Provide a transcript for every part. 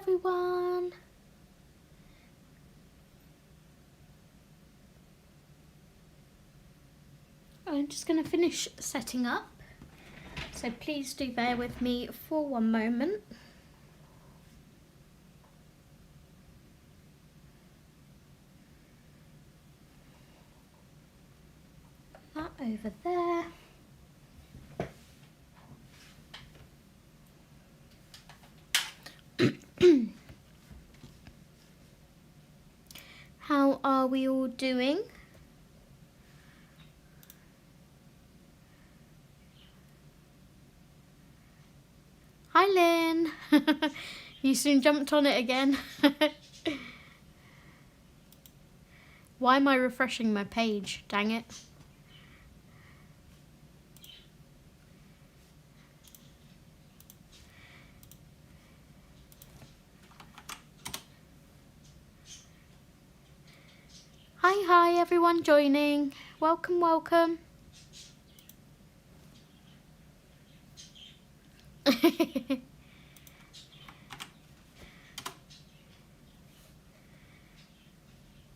everyone. I'm just going to finish setting up, so please do bear with me for one moment. That over there. How are we all doing? Hi Lynn! You soon jumped on it again. Why am I refreshing my page? Dang it. Hi everyone joining. Welcome, welcome.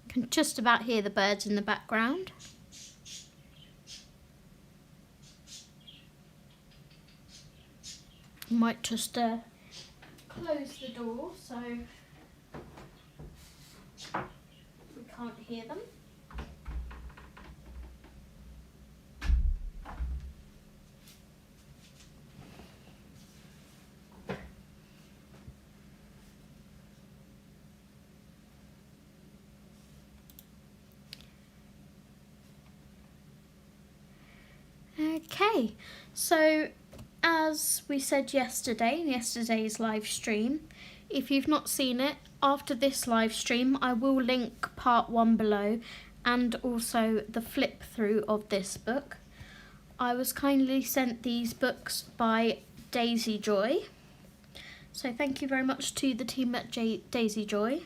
Can just about hear the birds in the background. Might just close the door so we can't hear them. Okay, so as we said yesterday, in yesterday's live stream, if you've not seen it, after this live stream I will link part 1 below and also the flip through of this book. I was kindly sent these books by Daisiejoy, so thank you very much to the team at Daisiejoy.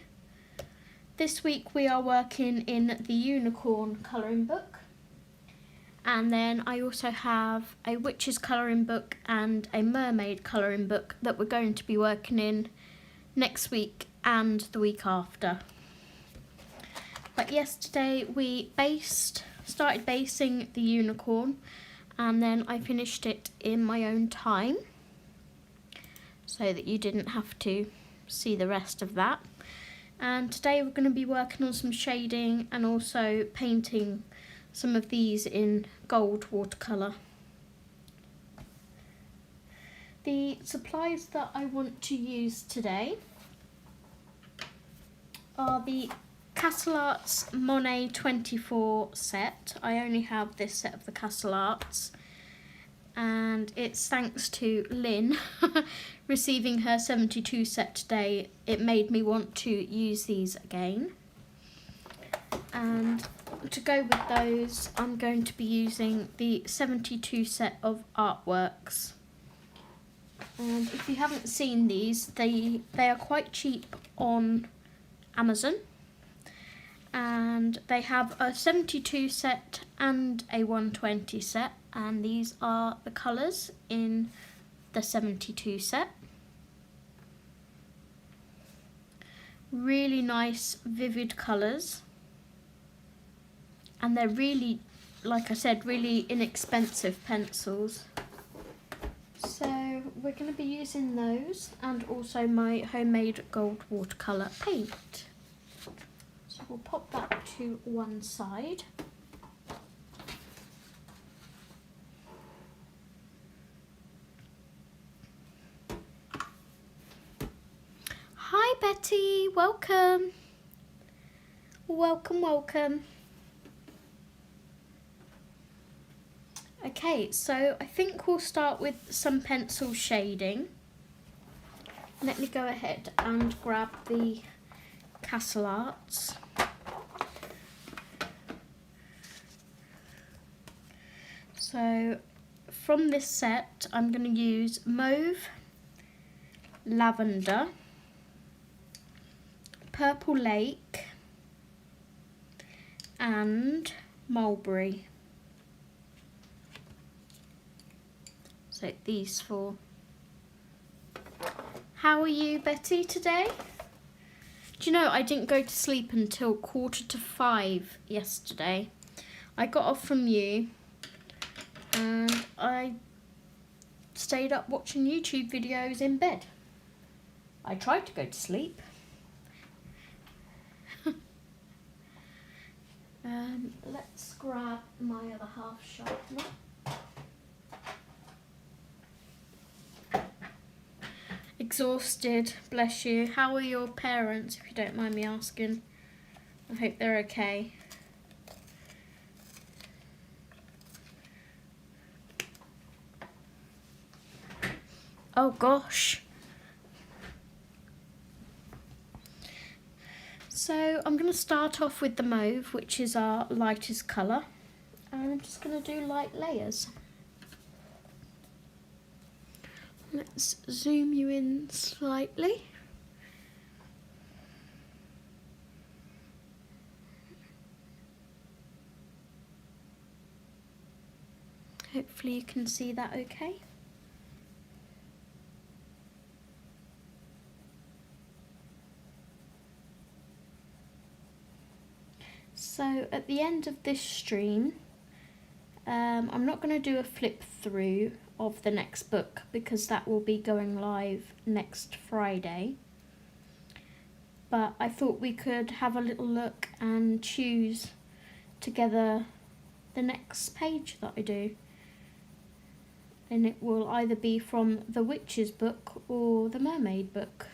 This week we are working in the unicorn colouring book. And then I also have a witch's colouring book and a mermaid colouring book that we're going to be working in next week and the week after. But yesterday we started basing the unicorn, and then I finished it in my own time so that you didn't have to see the rest of that. And today we're going to be working on some shading and also painting some of these in gold watercolour. The supplies that I want to use today are the Castle Arts Monet 24 set. I only have this set of the Castle Arts, and it's thanks to Lynn receiving her 72 set today. It made me want to use these again. And to go with those, I'm going to be using the 72 set of artworks. And if you haven't seen these, they are quite cheap on Amazon. And they have a 72 set and a 120 set, and these are the colours in the 72 set. Really nice, vivid colours. And they're really, like I said, really inexpensive pencils. So we're going to be using those and also my homemade gold watercolour paint. So we'll pop that to one side. Hi Betty, welcome. Welcome, welcome. Okay, so I think we'll start with some pencil shading. Let me go ahead and grab the Castle Arts. So from this set, I'm going to use Mauve, Lavender, Purple Lake, and Mulberry. So these four. How are you, Betty, today? Do you know, I didn't go to sleep until 4:45 yesterday. I got off from you and I stayed up watching YouTube videos in bed. I tried to go to sleep. Let's grab my other half sharpener. Exhausted, bless you. How are your parents, if you don't mind me asking? I hope they're okay. Oh gosh. So I'm going to start off with the mauve, which is our lightest colour. And I'm just going to do light layers. Let's zoom you in slightly. Hopefully you can see that okay. So at the end of this stream, I'm not going to do a flip through of the next book because that will be going live next Friday. But I thought we could have a little look and choose together the next page that I do. And it will either be from the Witch's book or the Mermaid book.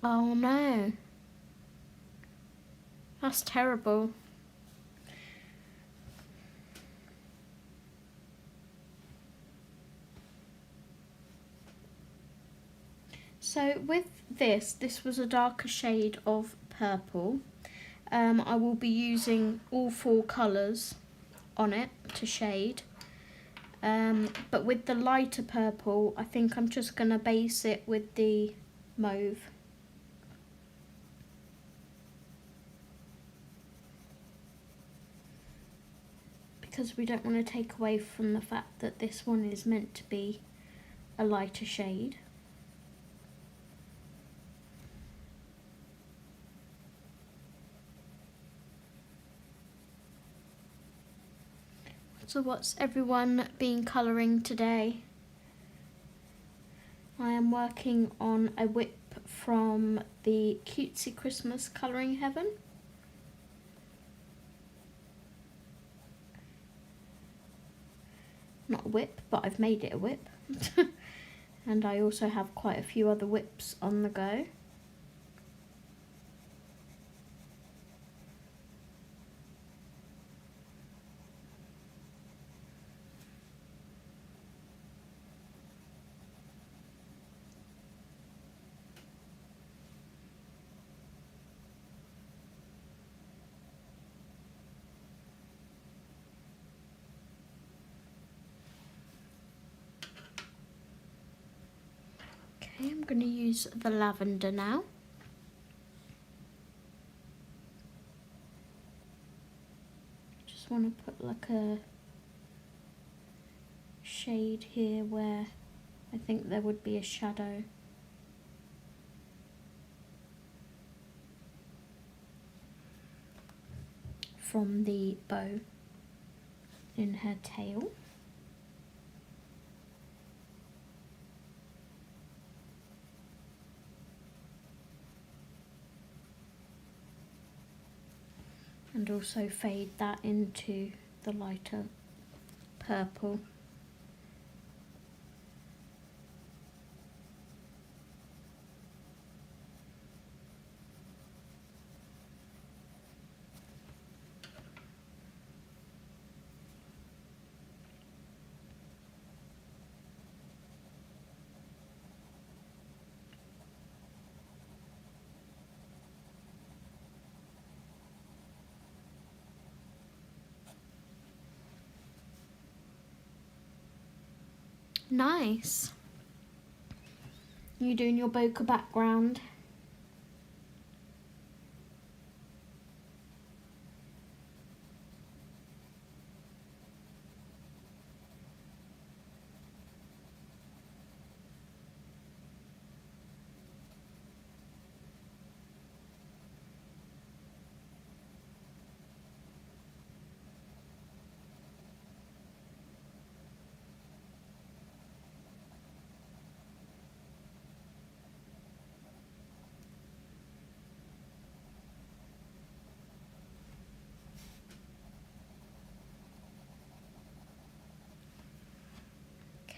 Oh no. That's terrible. So with this was a darker shade of purple. I will be using all 4 colours on it to shade. But with the lighter purple, I think I'm just going to base it with the mauve. Because we don't want to take away from the fact that this one is meant to be a lighter shade. So what's everyone been colouring today? I am working on a whip from the Cutesy Christmas Colouring Heaven. Not a whip, but I've made it a whip. And I also have quite a few other whips on the go. Okay, I'm going to use the lavender now. Just want to put like a shade here where I think there would be a shadow. From the bow in her tail. And also fade that into the lighter purple. Nice. You doing your bokeh background?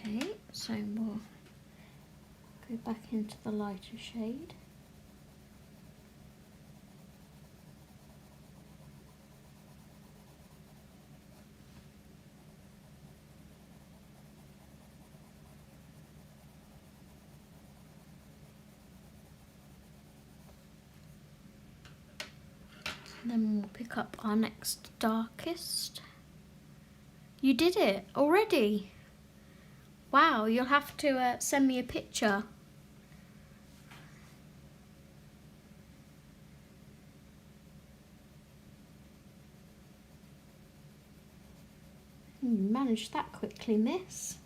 Okay, so we'll go back into the lighter shade. Then we'll pick up our next darkest. You did it already. Wow, you'll have to send me a picture. You managed that quickly, miss.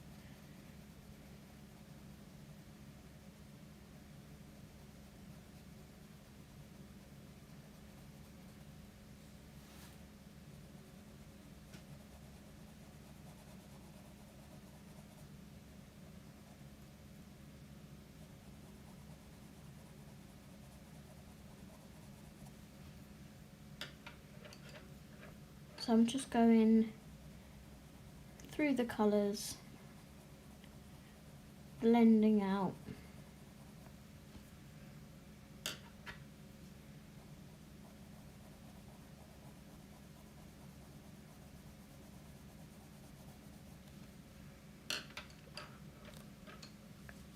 So I'm just going through the colours, blending out.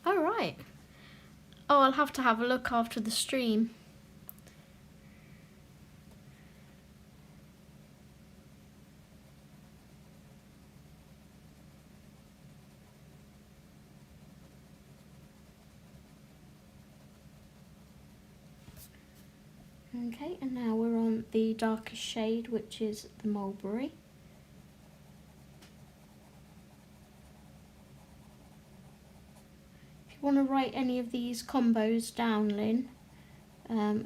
All right. Oh, I'll have to have a look after the stream. Okay, and now we're on the darkest shade, which is the mulberry. If you want to write any of these combos down, Lynn,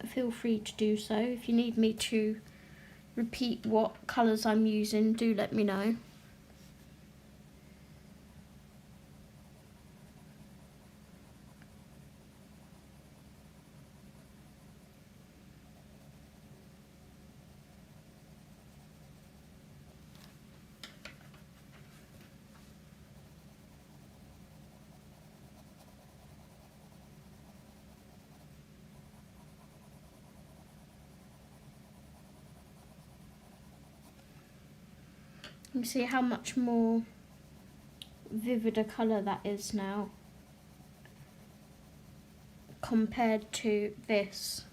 feel free to do so. If you need me to repeat what colours I'm using, do let me know. You see how much more vivid a colour that is now compared to this.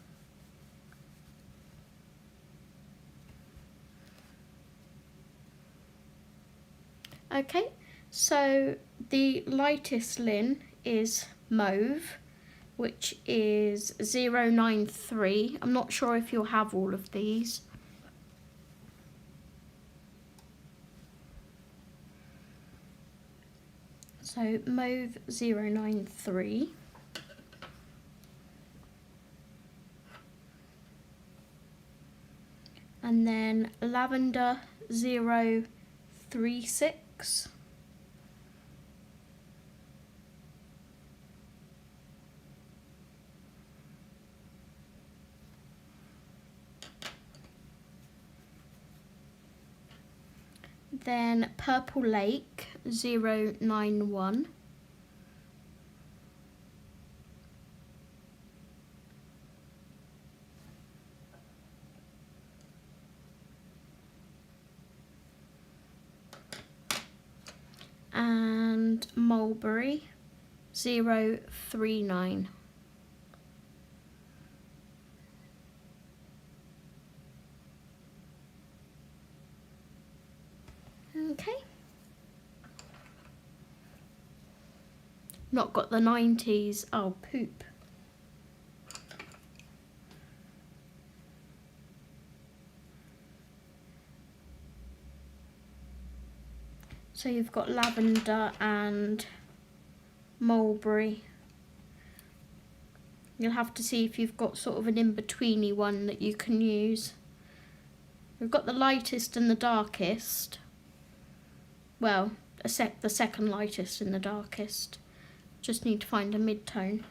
Okay, so the lightest Lin is mauve, which is 093. I'm not sure if you'll have all of these. So mauve 093. And then lavender 036. Then Purple Lake 091. And Mulberry 039. Okay. Not got the 90s. Oh, poop. So you've got lavender and mulberry. You'll have to see if you've got sort of an in-betweeny one that you can use. We've got the lightest and the darkest. Well, the second lightest and the darkest. Just need to find a mid-tone.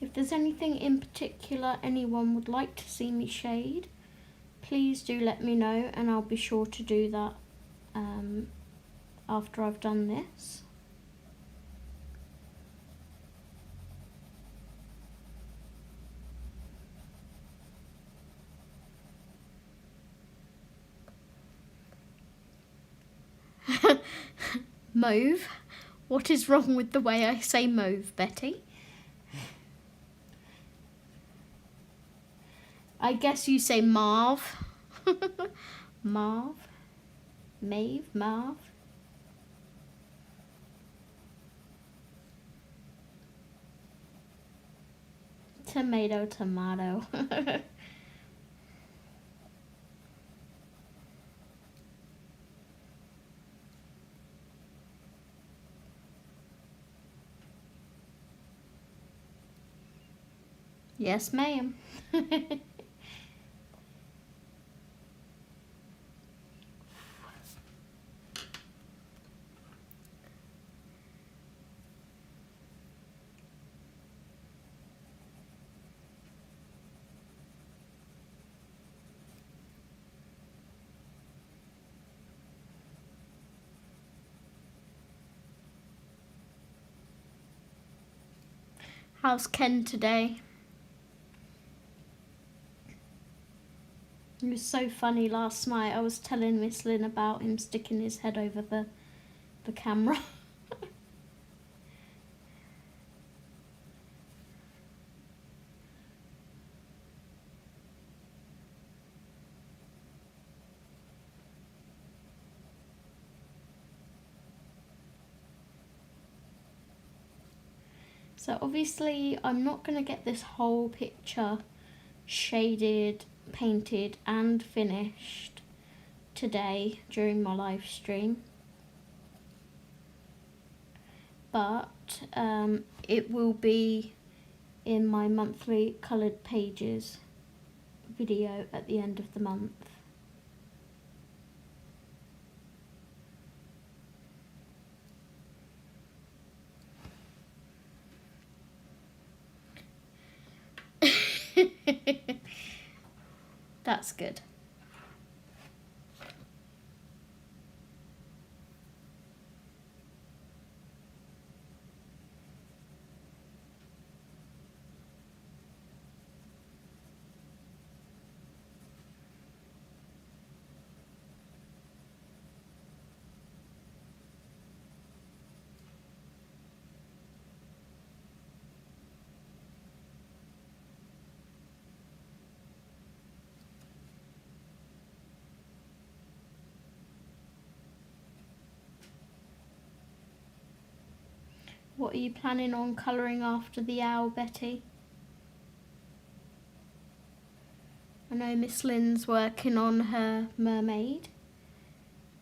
If there's anything in particular anyone would like to see me shade, please do let me know and I'll be sure to do that after I've done this. Mauve? What is wrong with the way I say mauve, Betty? I guess you say mauve. Mauve? Mauve? Mauve? Tomato, tomato. Yes, ma'am. How's Ken today? It was so funny last night. I was telling Miss Lynn about him sticking his head over the camera. So obviously I'm not going to get this whole picture shaded, painted and finished today during my live stream, but it will be in my monthly coloured pages video at the end of the month. That's good. What are you planning on colouring after the owl, Betty? I know Miss Lynn's working on her mermaid,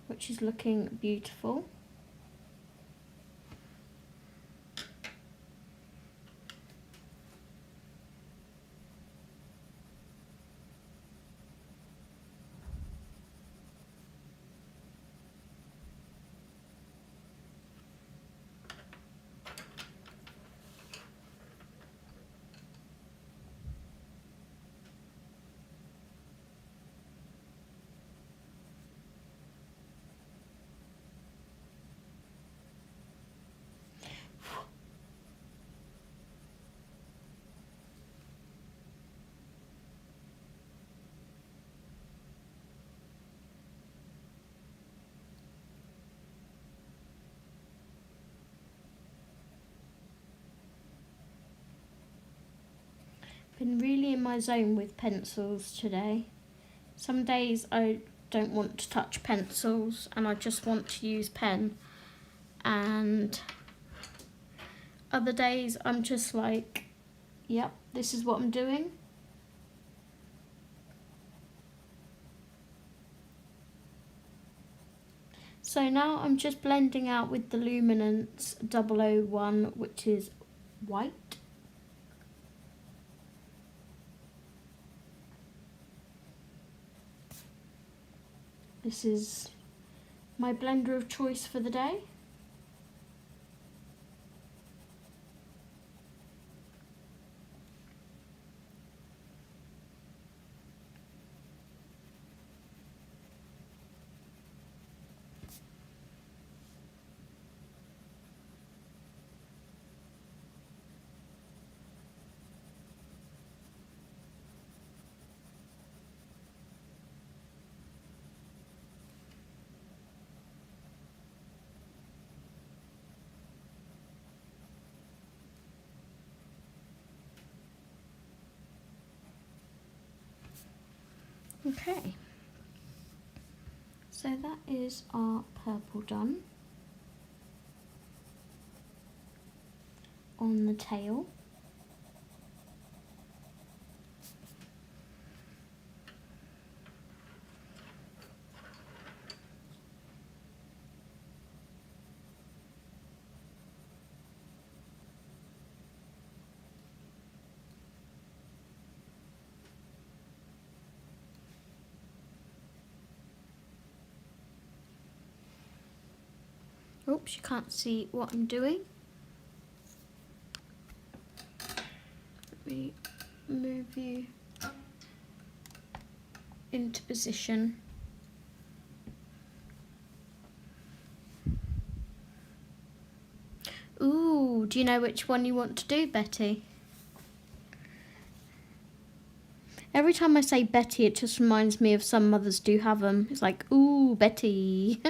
which is looking beautiful. Been really in my zone with pencils today. Some days I don't want to touch pencils and I just want to use pen, and other days I'm just like, yep, this is what I'm doing. So now I'm just blending out with the Luminance 001, which is white. This is my blender of choice for the day. Okay, so that is our purple done on the tail. Oops, you can't see what I'm doing. Let me move you into position. Ooh, do you know which one you want to do, Betty? Every time I say Betty, it just reminds me of some mothers do have them. It's like, ooh, Betty.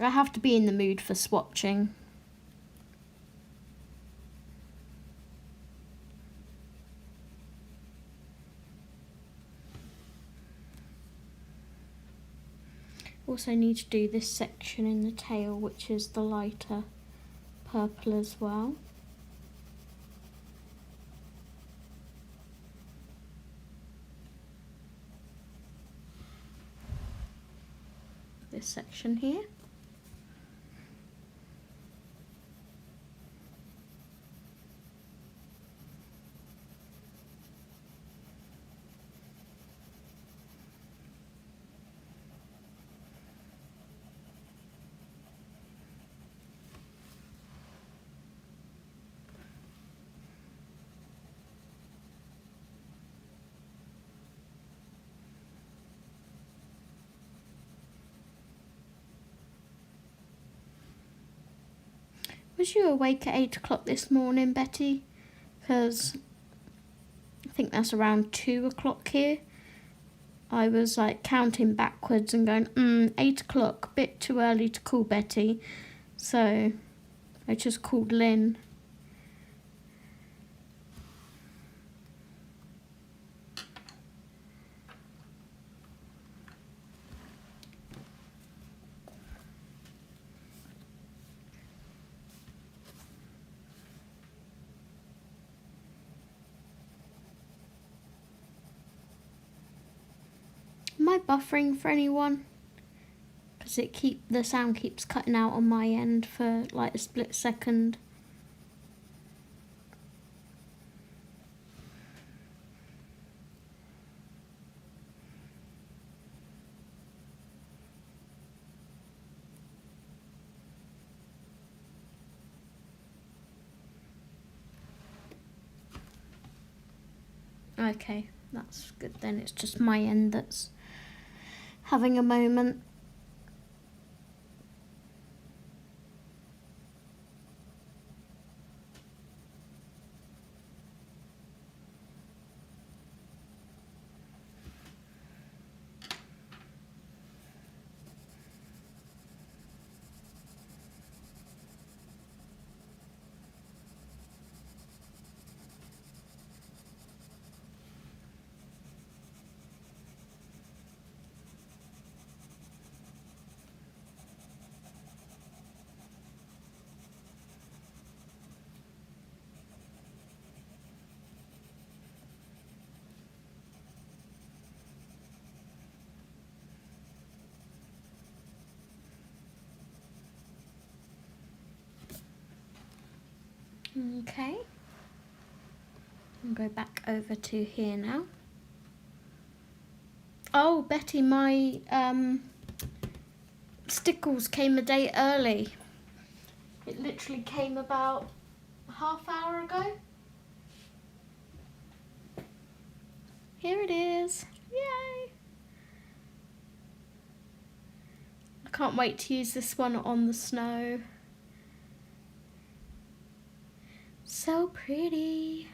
I have to be in the mood for swatching. Also need to do this section in the tail, which is the lighter purple as well. This section here. Was you awake at 8 o'clock this morning, Betty? Because I think that's around 2 o'clock here. I was like counting backwards and going, 8 o'clock, bit too early to call Betty. So I just called Lynn. Am I buffering for anyone? Because the sound keeps cutting out on my end for like a split second. Okay, that's good then. It's just my end that's having a moment. Okay, I'll go back over to here now. Oh, Betty, my stickles came a day early. It literally came about half hour ago. Here it is. Yay! I can't wait to use this one on the snow. So pretty.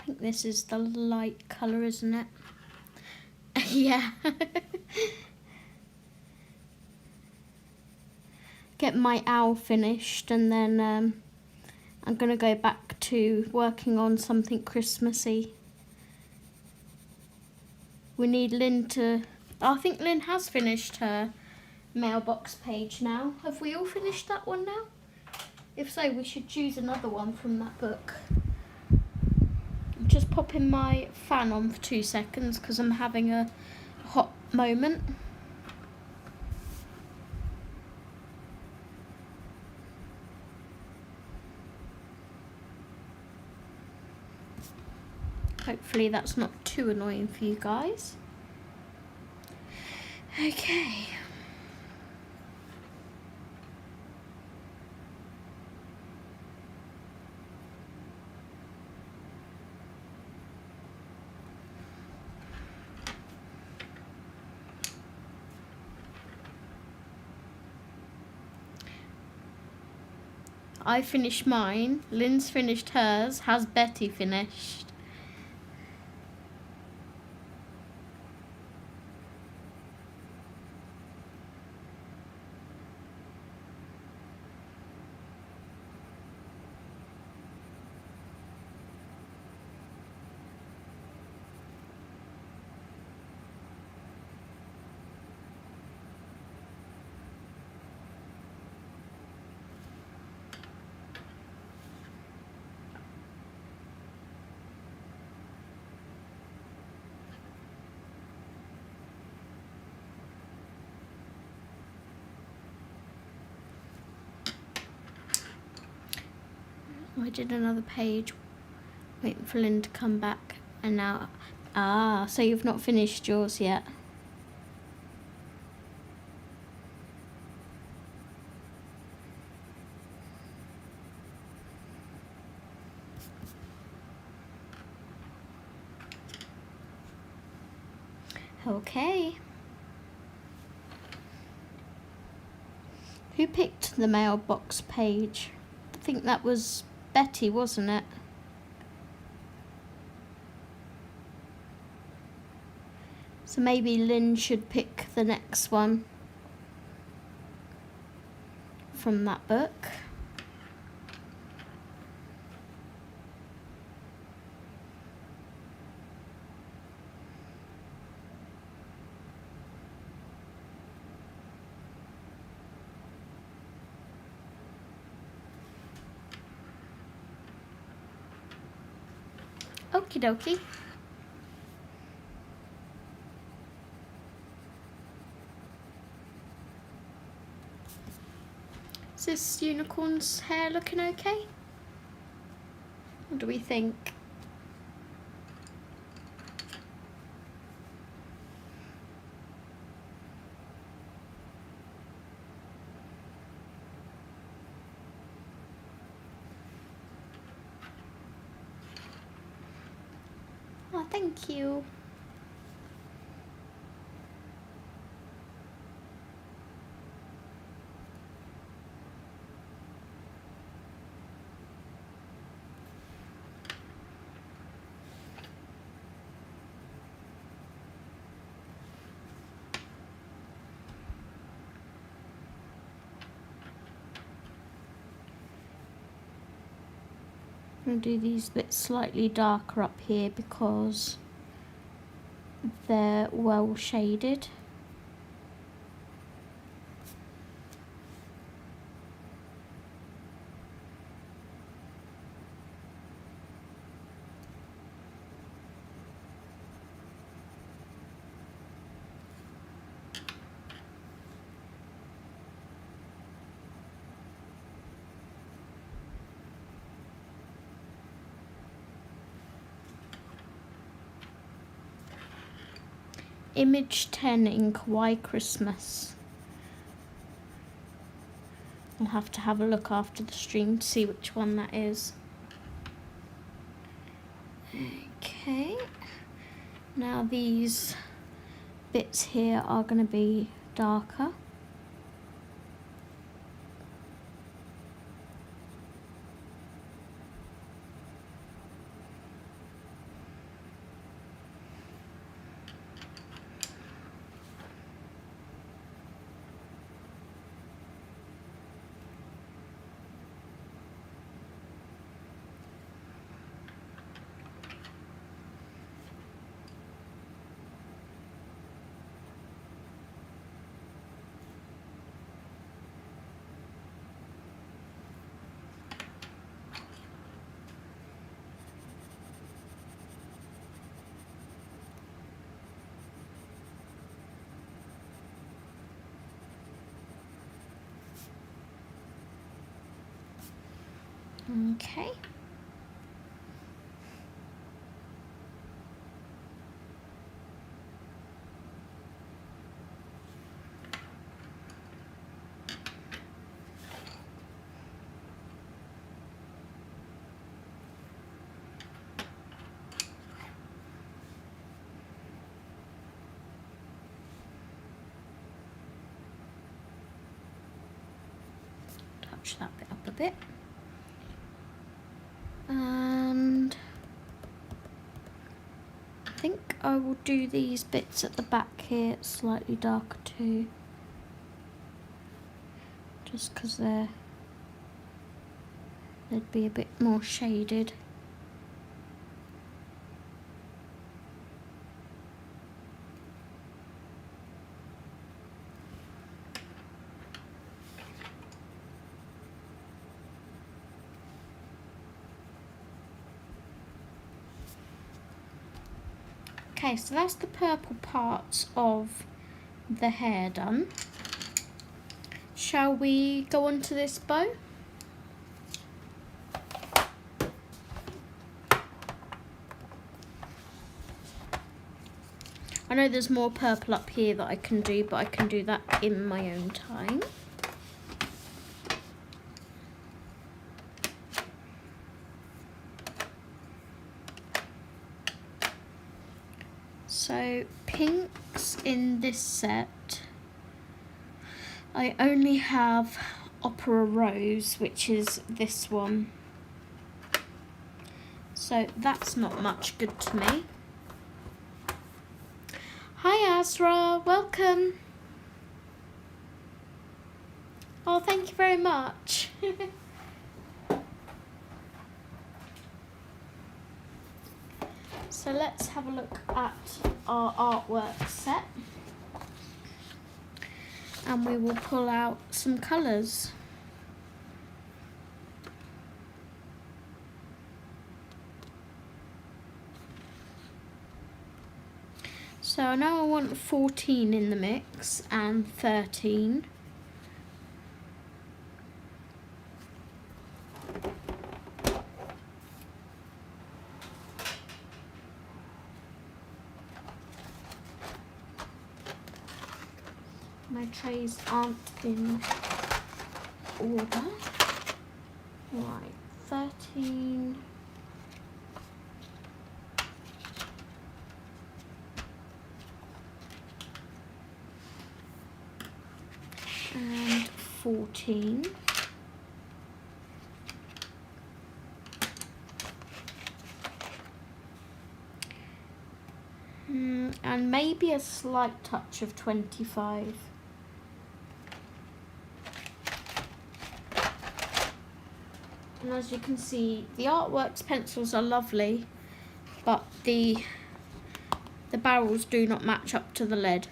I think this is the light colour, isn't it? Yeah. Get my owl finished and then I'm going to go back to working on something Christmassy. We need Lynn to... I think Lynn has finished her mailbox page now. Have we all finished that one now? If so, we should choose another one from that book. I'm just popping my fan on for 2 seconds because I'm having a hot moment. Hopefully that's not too annoying for you guys. Okay. I finished mine, Lynn's finished hers, has Betty finished? I did another page, waiting for Lynn to come back, and now, so you've not finished yours yet. Okay. Who picked the mailbox page? I think that was Betty, wasn't it? So maybe Lynn should pick the next one from that book. Okie dokie. Is this unicorn's hair looking okay? What do we think? Oh, thank you. I'm going to do these bits slightly darker up here because they're well shaded. Image 10 in Kawaii Christmas. I'll have to have a look after the stream to see which one that is. Okay, now these bits here are going to be darker. Okay. Touch that bit up a bit. And I think I will do these bits at the back here slightly darker too, just because they'd be a bit more shaded. Okay, so that's the purple parts of the hair done. Shall we go on to this bow? I know there's more purple up here that I can do, but I can do that in my own time. So pinks in this set, I only have Opera Rose, which is this one. So that's not much good to me. Hi Azra, welcome. Oh, thank you very much. So let's have a look at our artwork set. And we will pull out some colours. So I know I want 14 in the mix and 13. My trays aren't in order. Right, 13. And 14. And maybe a slight touch of 25. And as you can see, the Artworks pencils are lovely, but the barrels do not match up to the lead.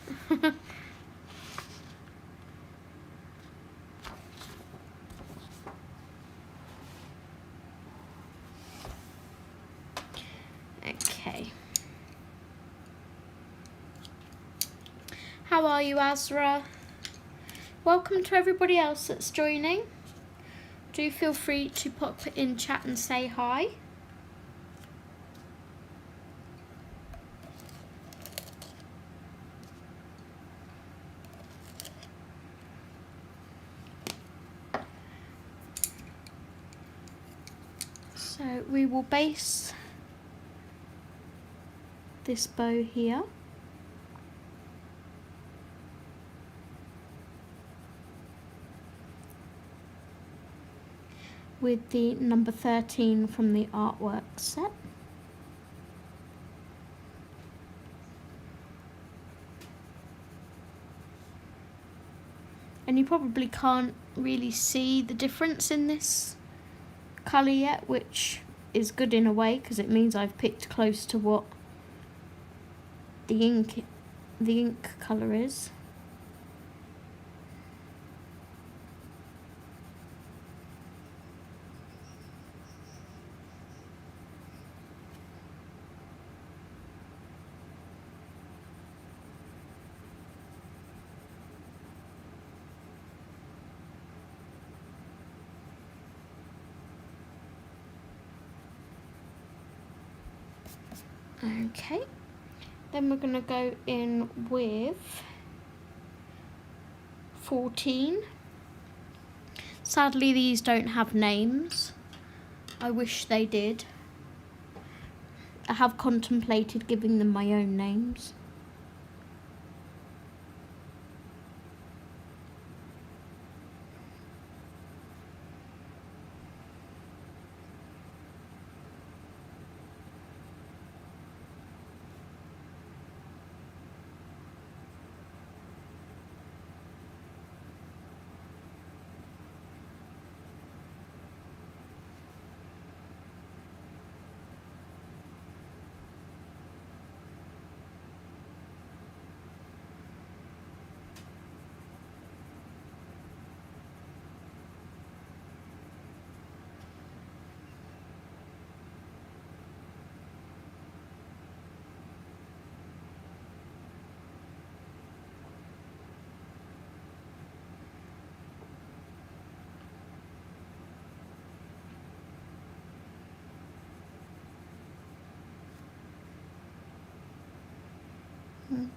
Okay. How are you, Azra? Welcome to everybody else that's joining. Do feel free to pop in chat and say hi. So we will base this bow here. With the number 13 from the Artwork set. And you probably can't really see the difference in this colour yet, which is good in a way because it means I've picked close to what the ink colour is. Okay, then we're going to go in with 14. Sadly, these don't have names. I wish they did. I have contemplated giving them my own names.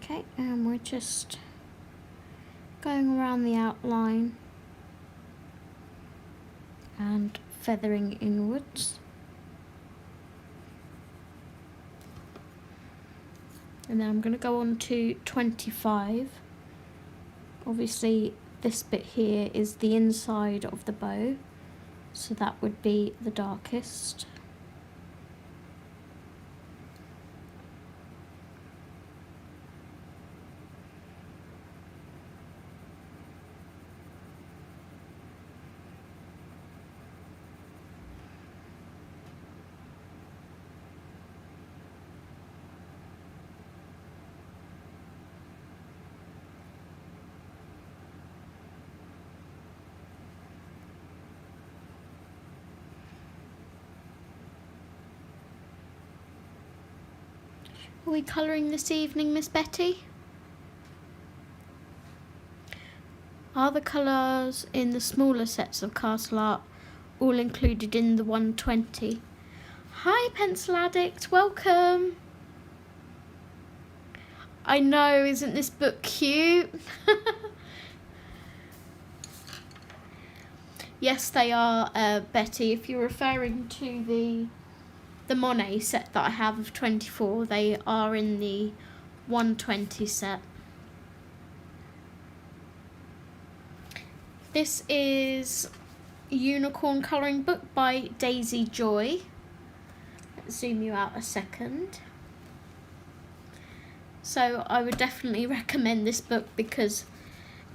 Okay, and we're just going around the outline and feathering inwards. And then I'm going to go on to 25. Obviously this bit here is the inside of the bow, so that would be the darkest. Are we colouring this evening, Miss Betty? Are the colours in the smaller sets of Castle Art all included in the 120? Hi, Pencil Addict, welcome! I know, isn't this book cute? Yes, they are, Betty. If you're referring to the Monet set that I have of 24, they are in the 120 set. This is Unicorn Colouring Book by Daisiejoy. Let's zoom you out a second. So I would definitely recommend this book because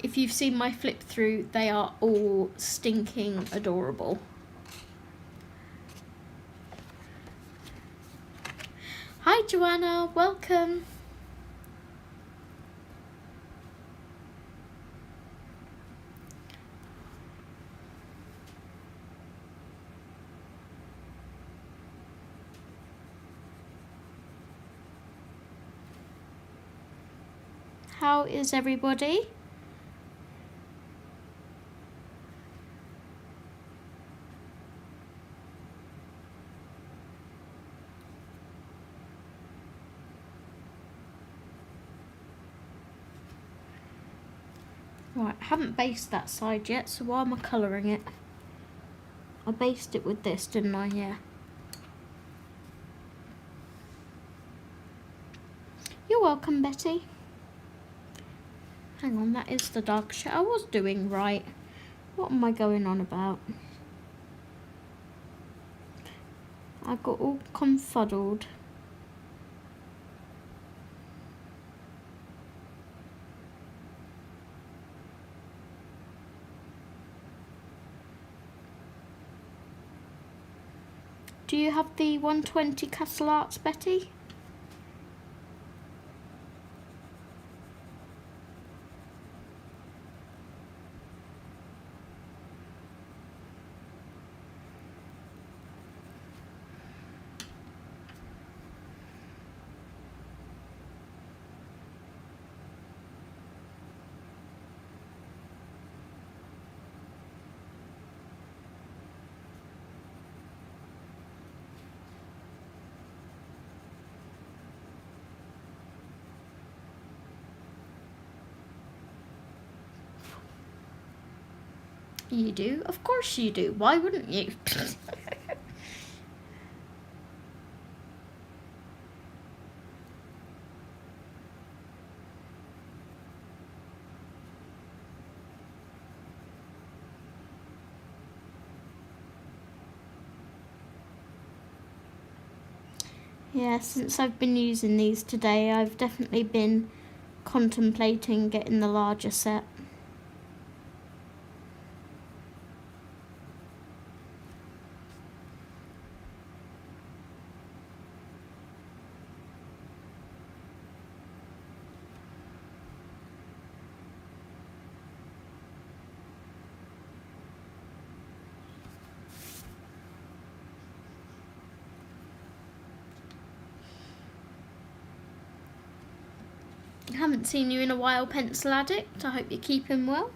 if you've seen my flip through, they are all stinking adorable. Hi Joanna, welcome. How is everybody? Right, I haven't based that side yet, so why am I colouring it? I based it with this, didn't I? Yeah. You're welcome, Betty. Hang on, that is the dark shade. I was doing right. What am I going on about? I got all confuddled. Do you have the 120 Castle Arts, Betty? You do? Of course you do. Why wouldn't you? Yeah, since I've been using these today, I've definitely been contemplating getting the larger set. I haven't seen you in a while, Pencil Addict. I hope you're keeping well.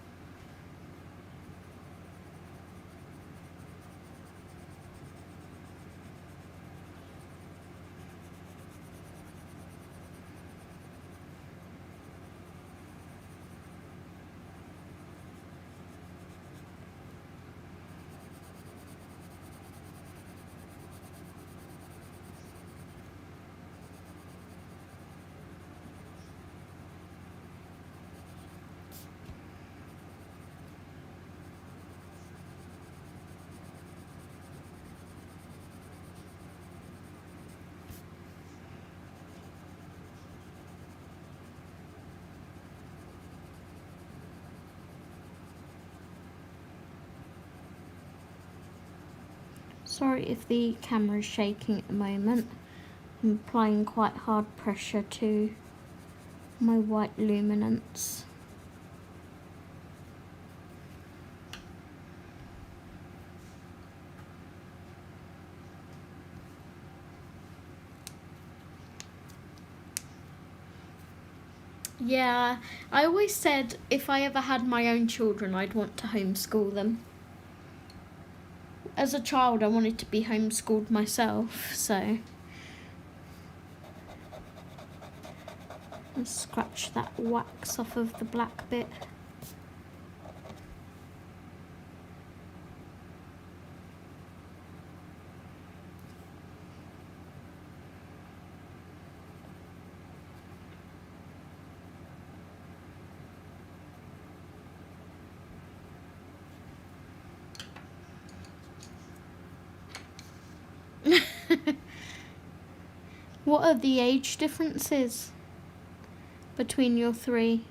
Sorry if the camera is shaking at the moment. I'm applying quite hard pressure to my white luminance. Yeah, I always said if I ever had my own children, I'd want to homeschool them. As a child, I wanted to be homeschooled myself, so. Let's scratch that wax off of the black bit. What are the age differences between your three?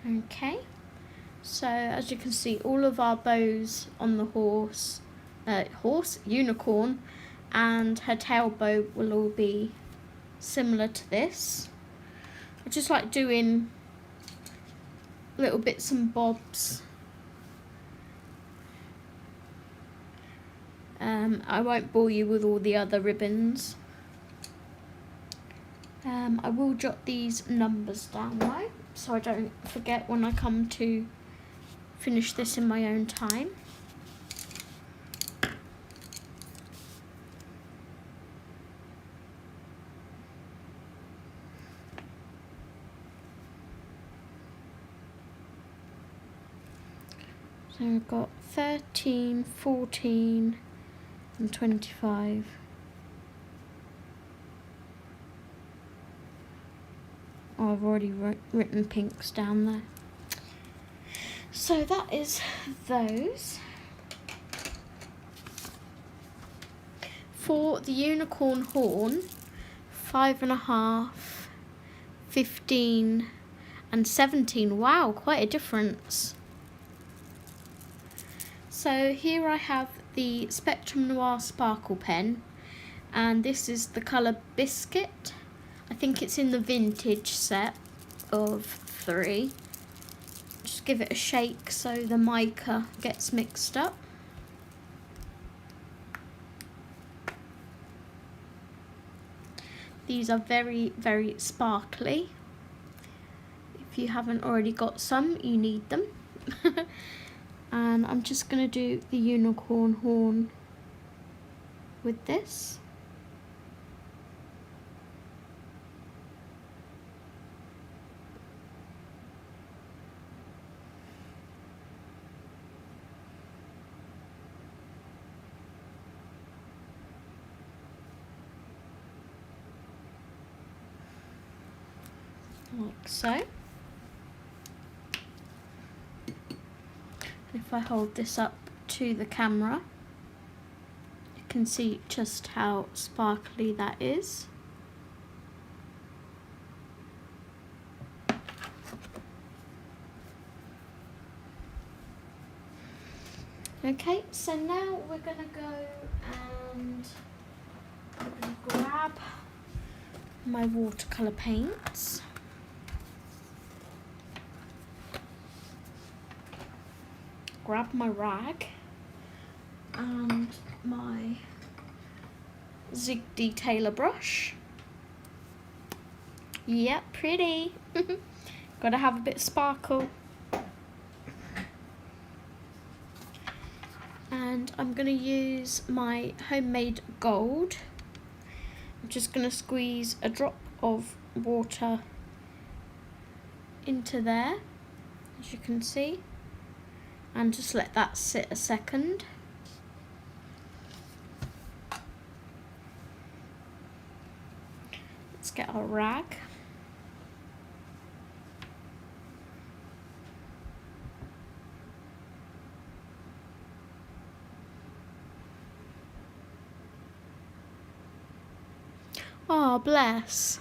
Okay, so as you can see, all of our bows on the unicorn, and her tail bow will all be similar to this. I just like doing little bits and bobs. I won't bore you with all the other ribbons. I will jot these numbers down though, so I don't forget when I come to finish this in my own time. So we've got 13, 14 and 25. Oh, I've already written pinks down there. So that is those. For the unicorn horn, 5.5, 15 and 17. Wow, quite a difference. So here I have the Spectrum Noir Sparkle pen, and this is the colour Biscuit. I think it's in the vintage set of 3. Just give it a shake so the mica gets mixed up. These are very, very sparkly. If you haven't already got some, you need them. And I'm just going to do the unicorn horn with this. Like so. If I hold this up to the camera, you can see just how sparkly that is. Okay, so now we're going to go and I'm going to grab my watercolour paints. Grab my rag and my Zig Detailer brush. Yep, pretty. Gotta have a bit of sparkle. And I'm gonna use my homemade gold. I'm just gonna squeeze a drop of water into there, as you can see. And just let that sit a second. Let's get our rag. Oh, bless.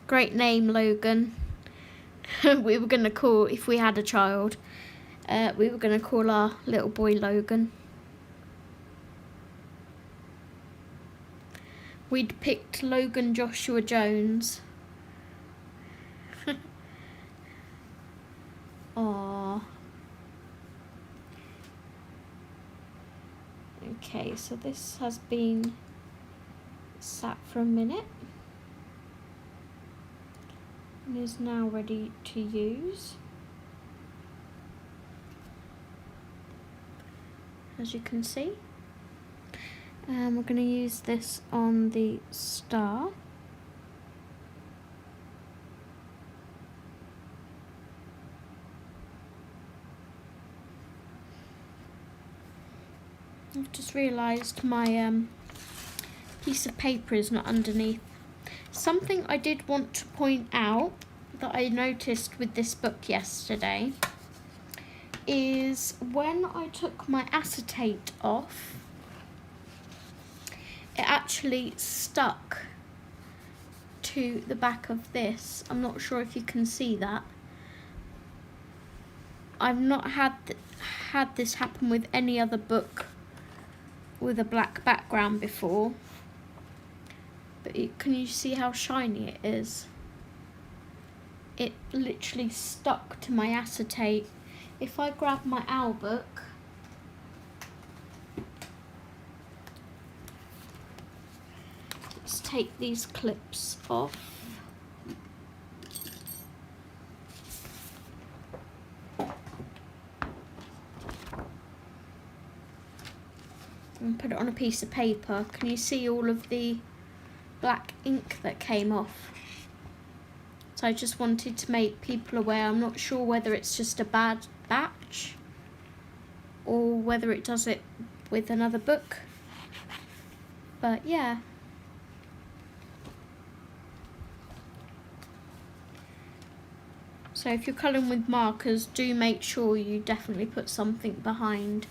Great name, Logan. We were going to call, if we had a child, We were going to call our little boy Logan. We'd picked Logan Joshua Jones. Aww. Okay, so this has been sat for a minute and is now ready to use. As you can see. We're going to use this on the star. I've just realised my piece of paper is not underneath. Something I did want to point out that I noticed with this book yesterday is when I took my acetate off, it actually stuck to the back of this. I'm not sure if you can see that. I've not had this happen with any other book with a black background before, but can you see how shiny it is? It literally stuck to my acetate. If I grab my owl book, let's take these clips off. And put it on a piece of paper. Can you see all of the black ink that came off? So I just wanted to make people aware. I'm not sure whether it's just a bad batch or whether it does it with another book. But yeah. So if you're colouring with markers, do make sure you definitely put something behind.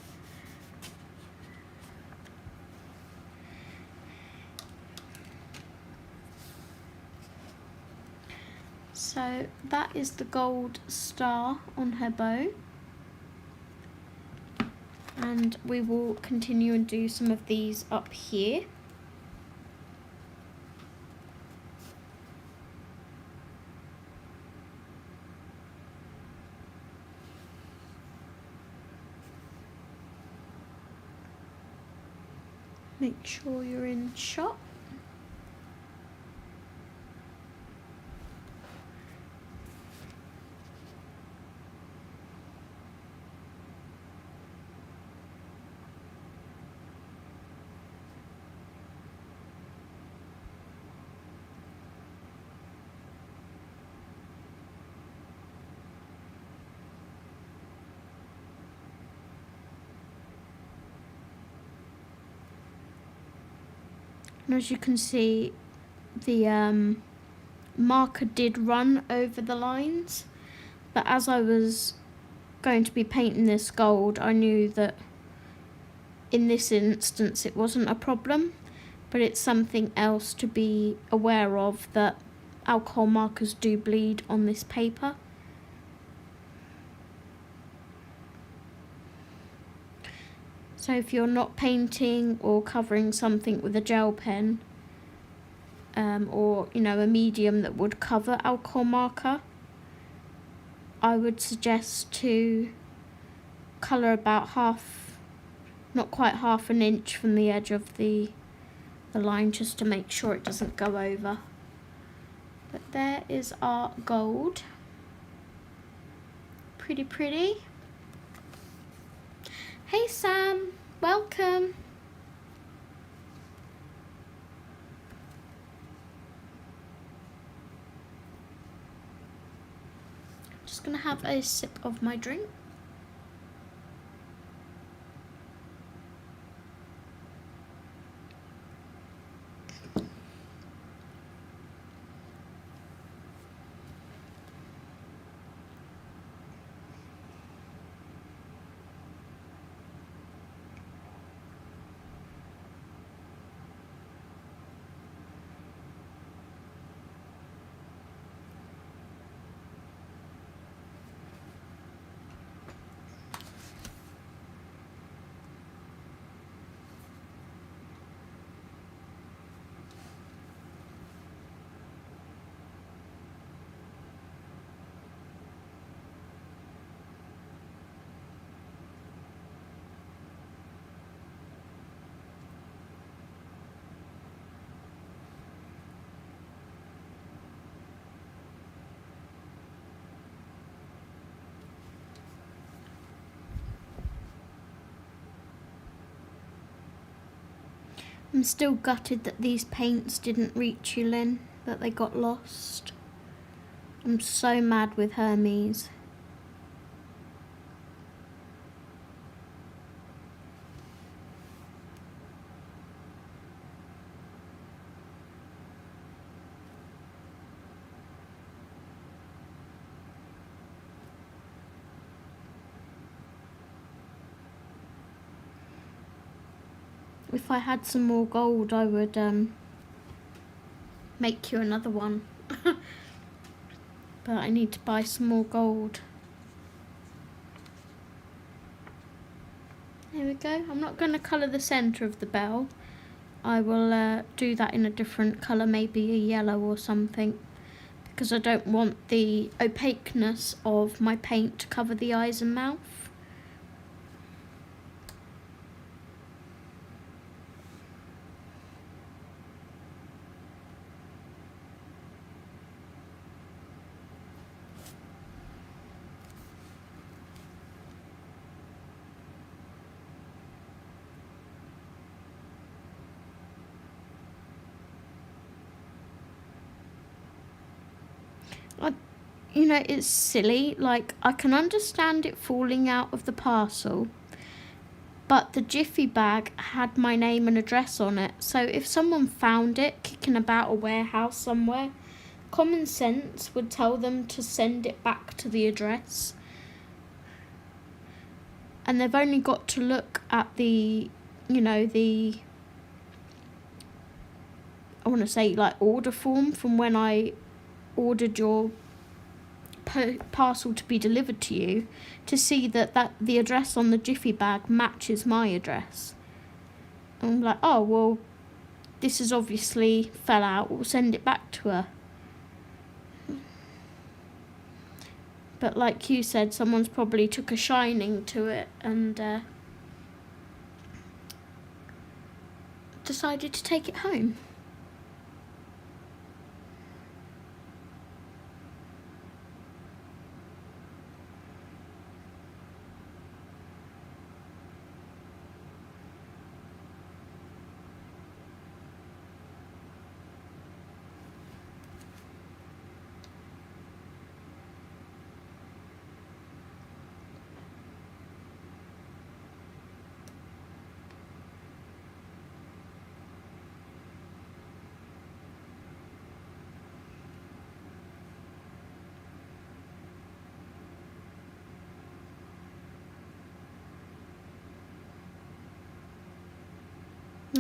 So that is the gold star on her bow, and we will continue and do some of these up here. Make sure you're in shot. And as you can see, the marker did run over the lines, but as I was going to be painting this gold, I knew that in this instance it wasn't a problem, but it's something else to be aware of, that alcohol markers do bleed on this paper. So if you're not painting or covering something with a gel pen, or a medium that would cover alcohol marker, I would suggest to colour about not quite half an inch from the edge of the line, just to make sure it doesn't go over. But there is our gold. Pretty pretty. Hey Sam, welcome. Just gonna have a sip of my drink. I'm still gutted that these paints didn't reach you, Lynn, that they got lost. I'm so mad with Hermes. If I had some more gold, I would make you another one. But I need to buy some more gold. There we go. I'm not going to colour the centre of the bell. I will do that in a different colour, maybe a yellow or something, because I don't want the opaqueness of my paint to cover the eyes and mouth. You know, it's silly, like, I can understand it falling out of the parcel, but the jiffy bag had my name and address on it, so if someone found it kicking about a warehouse somewhere, common sense would tell them to send it back to the address. And they've only got to look at the, you know, the, I want to say, like, order form from when I ordered your parcel to be delivered to you, to see that the address on the jiffy bag matches my address. And I'm like, oh well, this is obviously fell out, we'll send it back to her. But like you said, someone's probably took a shining to it and decided to take it home.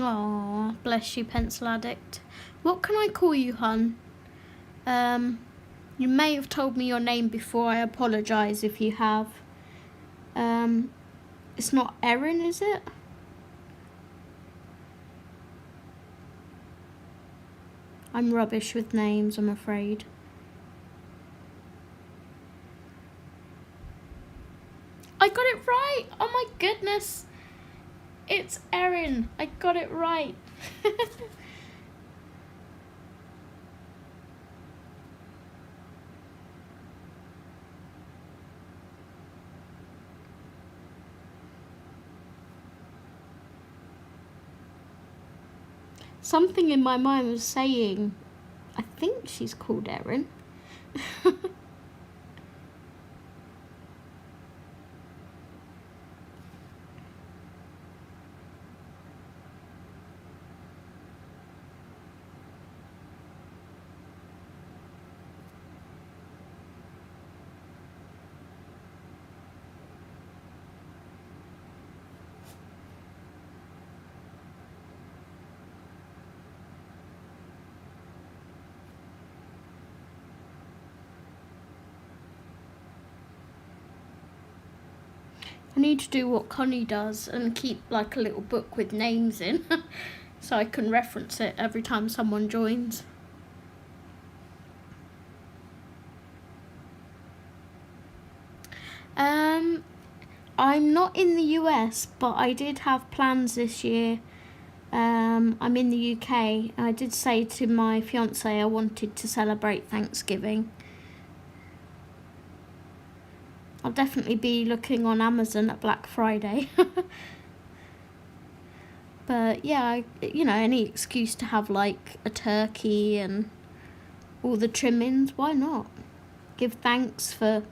Oh, bless you, pencil addict. What can I call you, hun? You may have told me your name before. I apologise if you have. It's not Erin, is it? I'm rubbish with names, I'm afraid. I got it right! Oh my goodness! It's Erin. I got it right. Something in my mind was saying, I think she's called Erin. I need to do what Connie does and keep like a little book with names in so I can reference it every time someone joins. I'm not in the US, but I did have plans this year. I'm in the UK. I did say to my fiance I wanted to celebrate Thanksgiving. I'll definitely be looking on Amazon at Black Friday. But yeah, you know, any excuse to have like a turkey and all the trimmings, why not? Give thanks for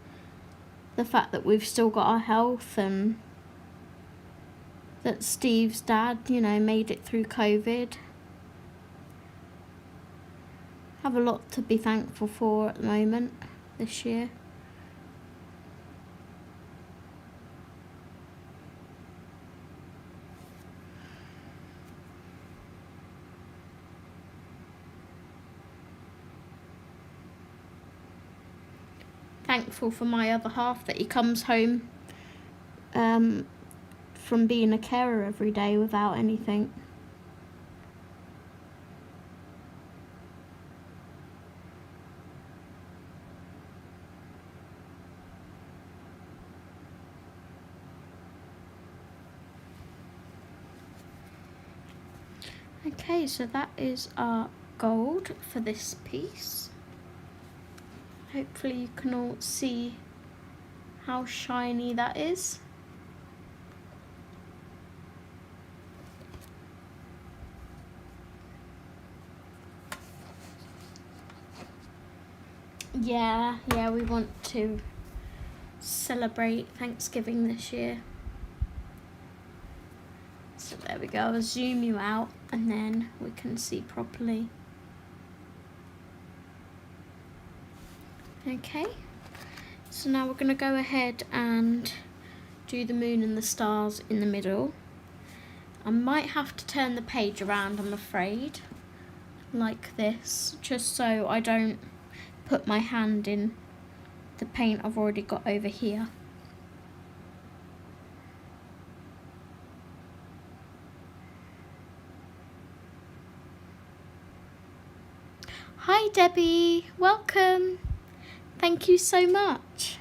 the fact that we've still got our health and that Steve's dad, you know, made it through COVID. Have a lot to be thankful for at the moment this year. Thankful for my other half that he comes home from being a carer every day without anything. Okay, so that is our gold for this piece. Hopefully you can all see how shiny that is. Yeah, we want to celebrate Thanksgiving this year. So there we go, I'll zoom you out and then we can see properly. Okay, so now we're going to go ahead and do the moon and the stars in the middle. I might have to turn the page around, I'm afraid, like this, just so I don't put my hand in the paint I've already got over here. Hi Debbie, welcome. Thank you so much.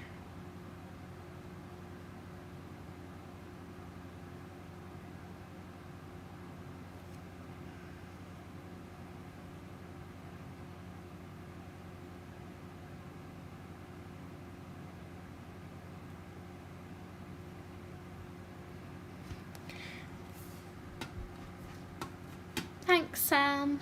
Thanks, Sam.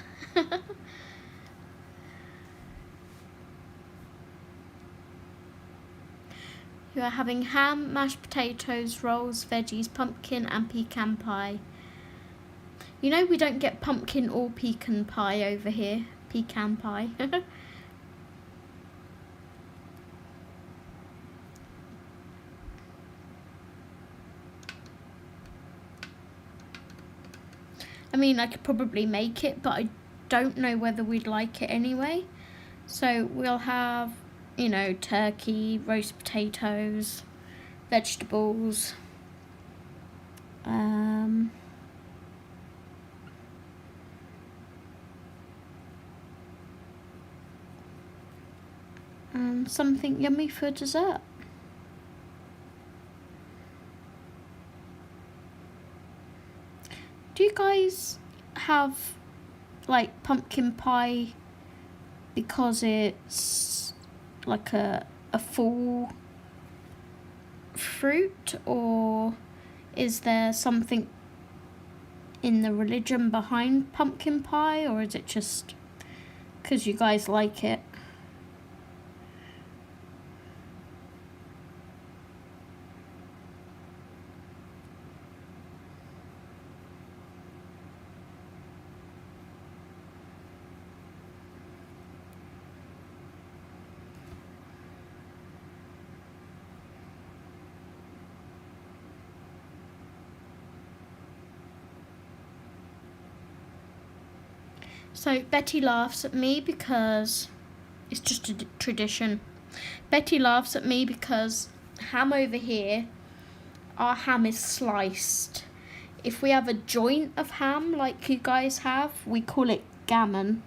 You are having ham, mashed potatoes, rolls, veggies, pumpkin and pecan pie. You know we don't get pumpkin or pecan pie over here. Pecan pie. I mean, I could probably make it, but I don't know whether we'd like it anyway. So we'll have, you know, turkey, roast potatoes, vegetables, and something yummy for dessert. Do you guys have like pumpkin pie because it's like a full fruit, or is there something in the religion behind pumpkin pie, or is it just because you guys like it? So Betty laughs at me because it's just a tradition. Betty laughs at me because ham over here, our ham is sliced. If we have a joint of ham like you guys have, we call it gammon.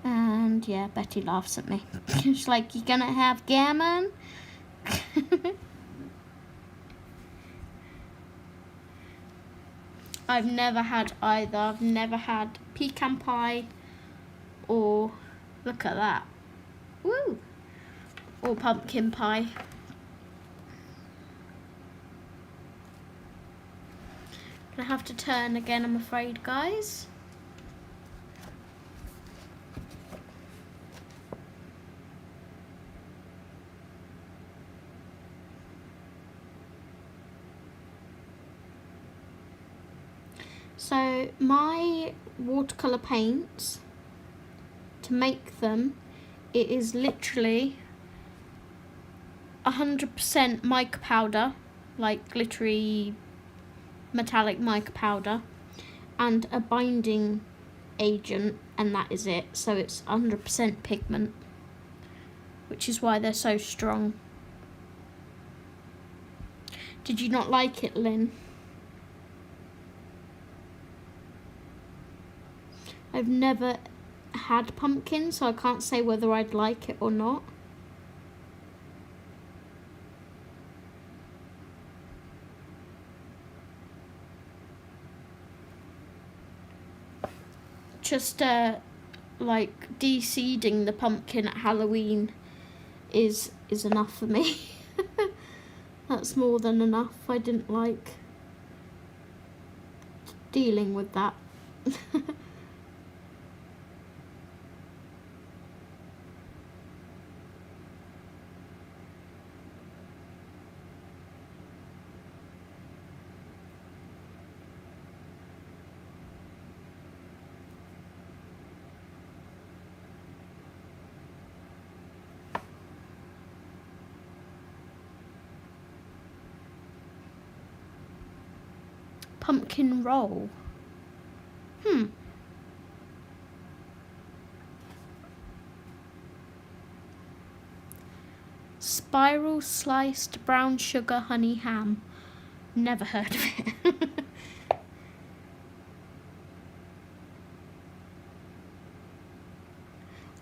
And yeah, Betty laughs at me. She's like, you gonna have gammon? I've never had either. I've never had pecan pie or look at that, woo, or pumpkin pie. I have to turn again, I'm afraid, guys. So my watercolour paints, to make them, it is literally 100% mica powder, like glittery metallic mica powder, and a binding agent, and that is it. So it's 100% pigment, which is why they're so strong. Did you not like it, Lynn? I've never had pumpkin, so I can't say whether I'd like it or not. Just like de-seeding the pumpkin at Halloween is enough for me. That's more than enough. I didn't like dealing with that. Pumpkin roll. Spiral sliced brown sugar honey ham. Never heard of it.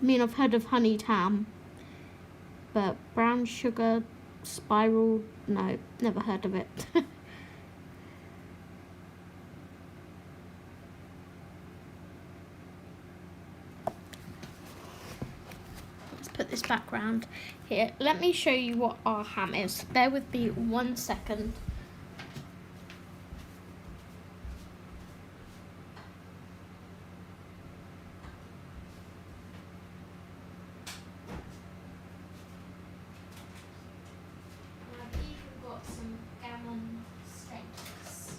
I mean, I've heard of honeyed ham, but brown sugar spiral, no, never heard of it. Put this background here. Let me show you what our ham is. Bear with me 1 second. I've even got some gammon steaks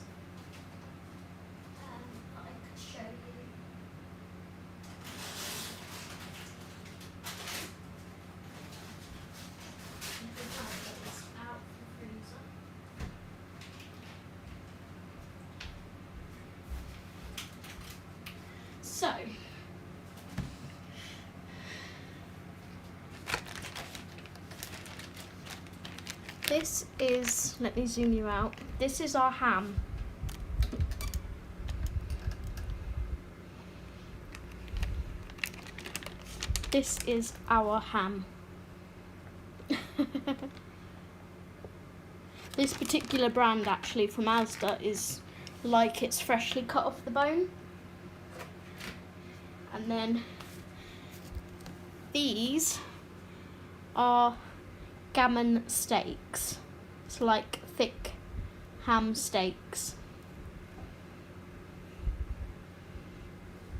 that I could show you. So, this is, let me zoom you out, this is our ham. This is our ham. This particular brand actually from Asda is like it's freshly cut off the bone. And then these are gammon steaks. It's like thick ham steaks.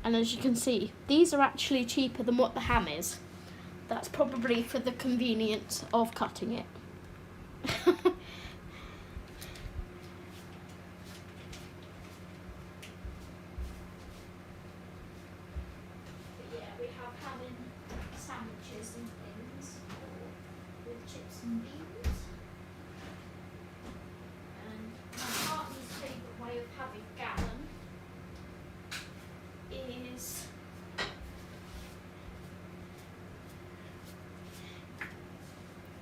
And as you can see, these are actually cheaper than what the ham is. That's probably for the convenience of cutting it. Sandwiches and things, or with chips and beans. And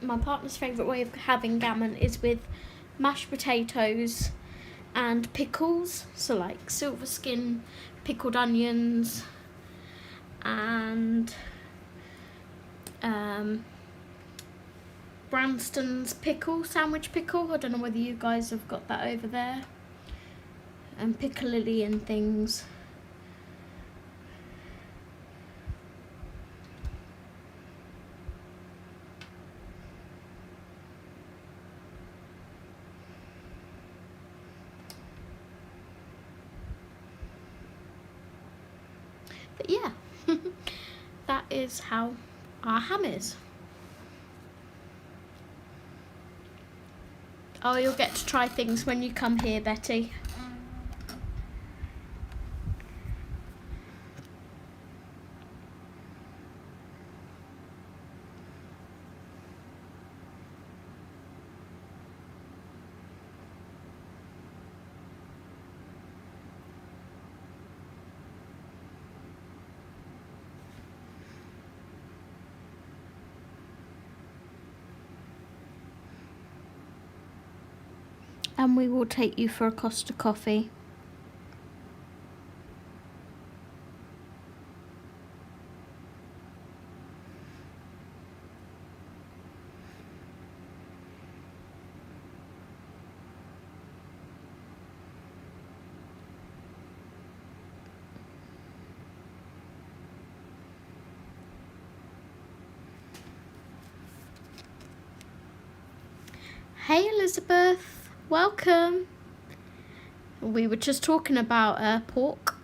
my partner's favourite way of having gammon is with mashed potatoes and pickles, so like silver skin pickled onions and Branston's pickle, sandwich pickle. I don't know whether you guys have got that over there. And piccalilli and things. But yeah, that is how our ham is. Oh, you'll get to try things when you come here, Betty. And we will take you for a Costa coffee. Hey Elizabeth, welcome. We were just talking about pork.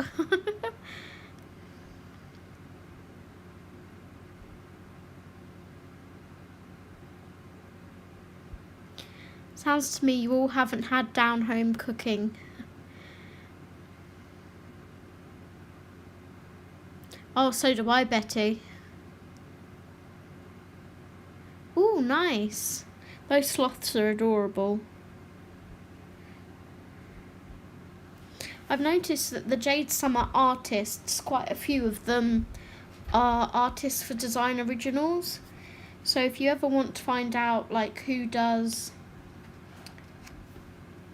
Sounds to me you all haven't had down home cooking. Oh, so do I, Betty. Ooh, nice. Those sloths are adorable. I've noticed that the Jade Summer artists, quite a few of them are artists for design originals. So if you ever want to find out like who does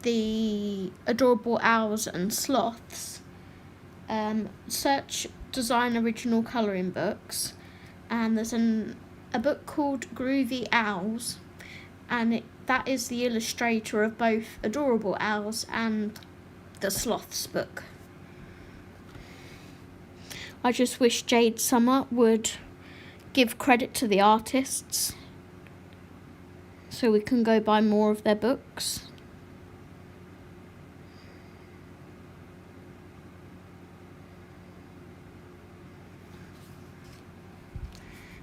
the adorable owls and sloths, search design original colouring books, and there's a book called Groovy Owls, and that is the illustrator of both Adorable Owls and the Sloths book. I just wish Jade Summer would give credit to the artists so we can go buy more of their books.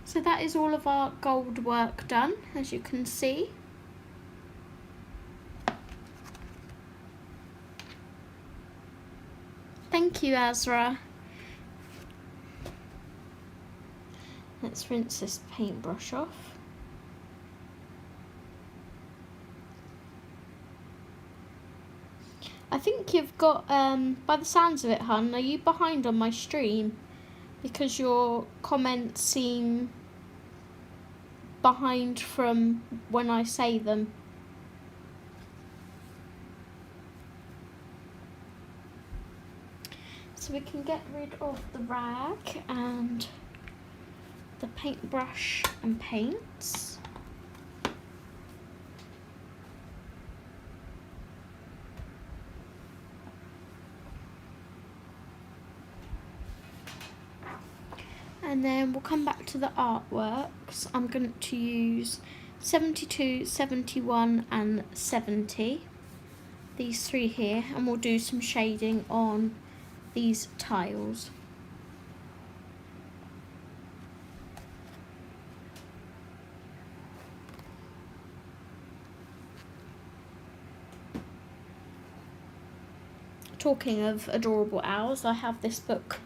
So that is all of our gold work done, as you can see. Thank you, Azra. Let's rinse this paintbrush off. I think you've got, by the sounds of it, hun, are you behind on my stream? Because your comments seem behind from when I say them. So we can get rid of the rag and the paintbrush and paints. And then we'll come back to the artworks. I'm going to use 72, 71 and 70. These three here, and we'll do some shading on these tiles. Talking of adorable owls, I have this book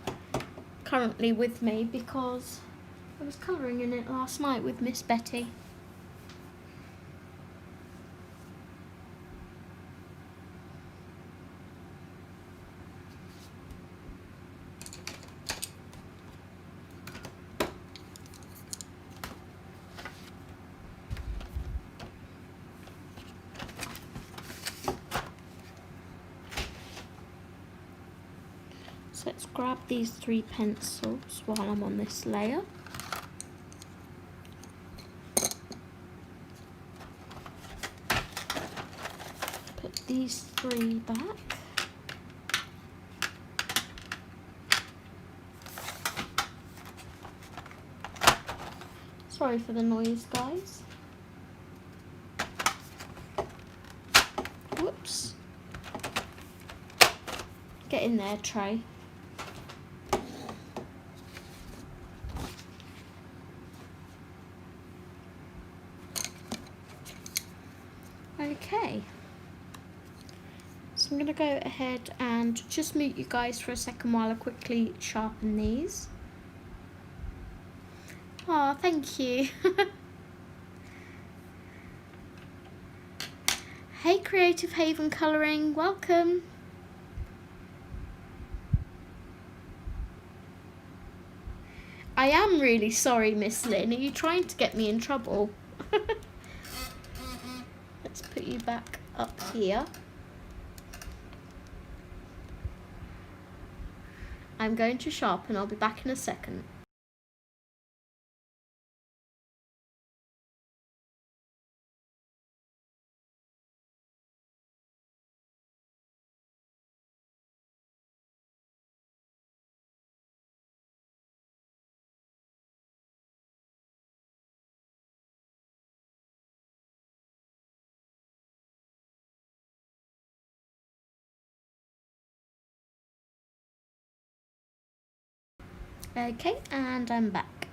currently with me because I was colouring in it last night with Miss Betty. So let's grab these 3 pencils while I'm on this layer. Put these 3 back. Sorry for the noise, guys. Whoops. Get in there, Trey. go ahead and just mute you guys for a second while I quickly sharpen these. Oh, thank you. Hey, Creative Haven Colouring, welcome. I am really sorry, Miss Lynn. Are you trying to get me in trouble? Let's put you back up here. I'm going to sharpen. I'll be back in a second. Okay, and I'm back.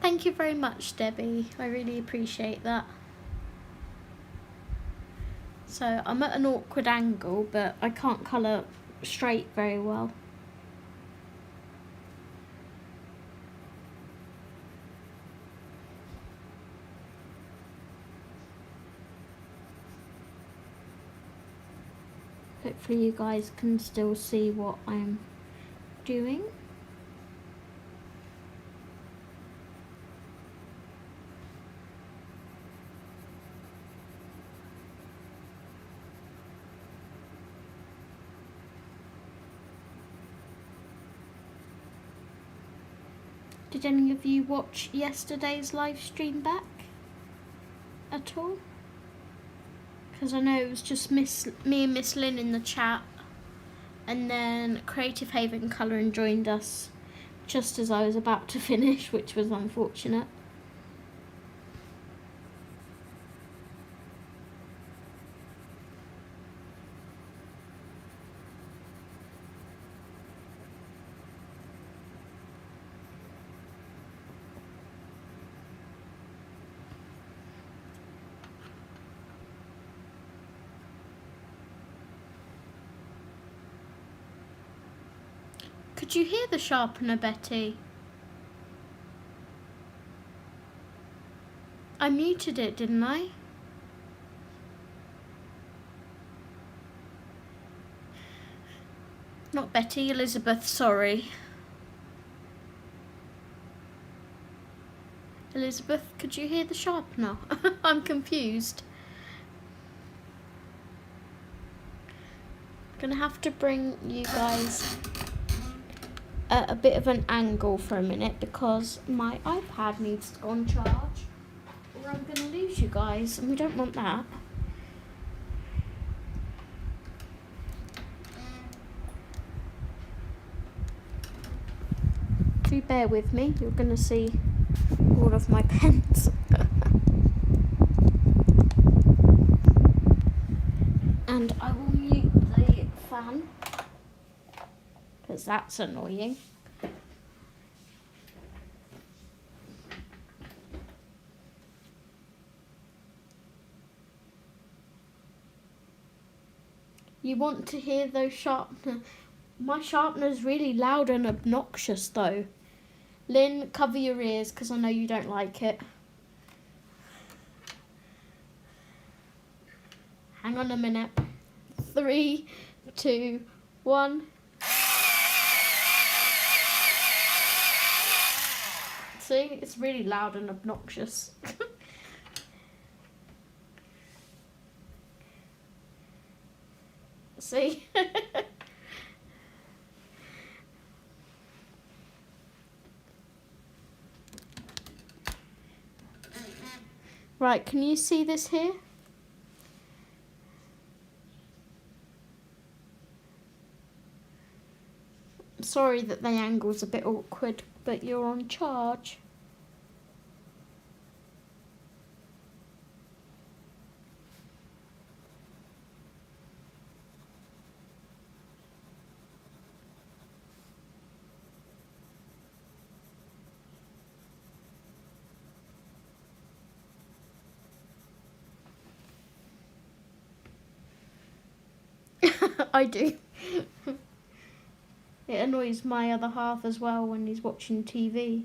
Thank you very much, Debbie. I really appreciate that. So I'm at an awkward angle, but I can't colour straight very well. Hopefully you guys can still see what I'm doing. Did any of you watch yesterday's live stream back at all? Because I know it was just me and Miss Lynn in the chat, and then Creative Haven Colouring joined us just as I was about to finish, which was unfortunate. Could you hear the sharpener, Betty? I muted it, didn't I? Not Betty, Elizabeth, sorry. Elizabeth, could you hear the sharpener? I'm confused. I'm gonna have to bring you guys at a bit of an angle for a minute because my iPad needs to go on charge or I'm gonna lose you guys, and we don't want that. Do bear with me, you're gonna see all of my pens. And I will mute the fan because that's annoying. You want to hear those sharpener? My sharpener's really loud and obnoxious though. Lynn, cover your ears because I know you don't like it. Hang on a minute. 3, 2, 1. See, it's really loud and obnoxious. See? Right, can you see this here? I'm sorry that the angle's a bit awkward, but you're on charge. I do. It annoys my other half as well when he's watching TV.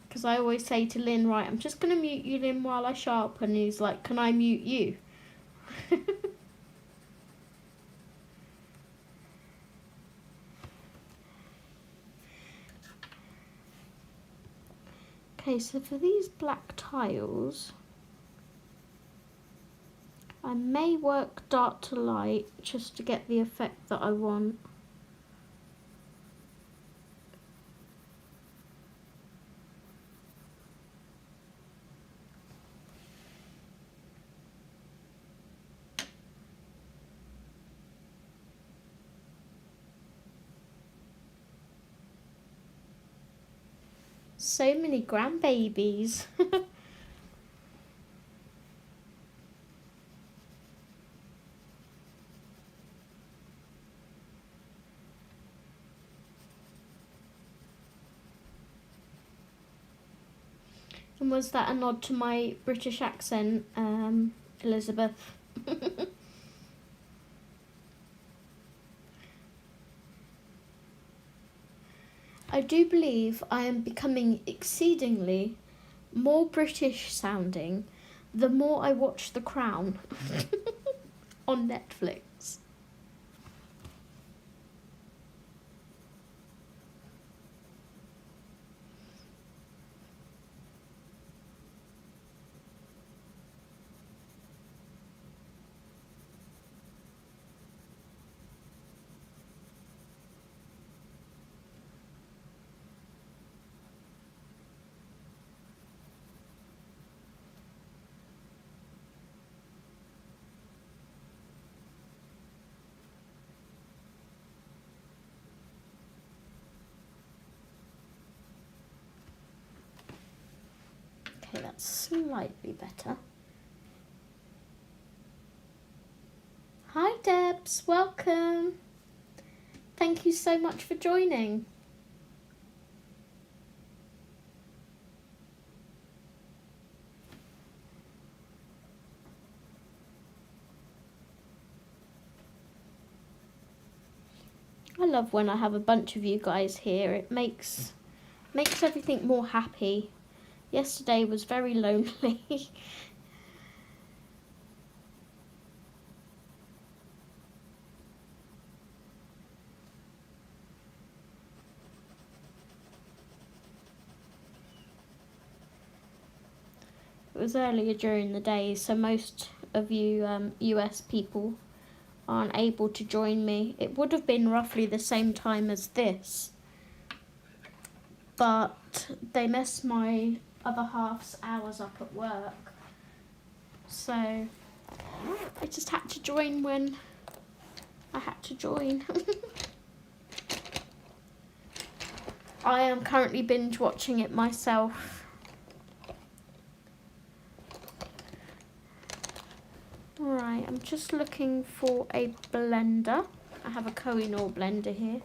Because I always say to Lynn, right, I'm just going to mute you, Lynn, while I sharpen. And he's like, can I mute you? Okay, so for these black tiles, I may work dark to light just to get the effect that I want. So many grandbabies. And was that a nod to my British accent, Elizabeth? I do believe I am becoming exceedingly more British sounding the more I watch The Crown on Netflix. Okay, that's slightly better. Hi Debs, welcome. Thank you so much for joining. I love when I have a bunch of you guys here. It makes everything more happy. Yesterday was very lonely. It was earlier during the day, so most of you US people aren't able to join me. It would have been roughly the same time as this, but they messed my other half's hours up at work, so I just had to join when I had to join. I am currently binge watching it myself. Right, I'm just looking for a blender. I have a Kohinoor blender here.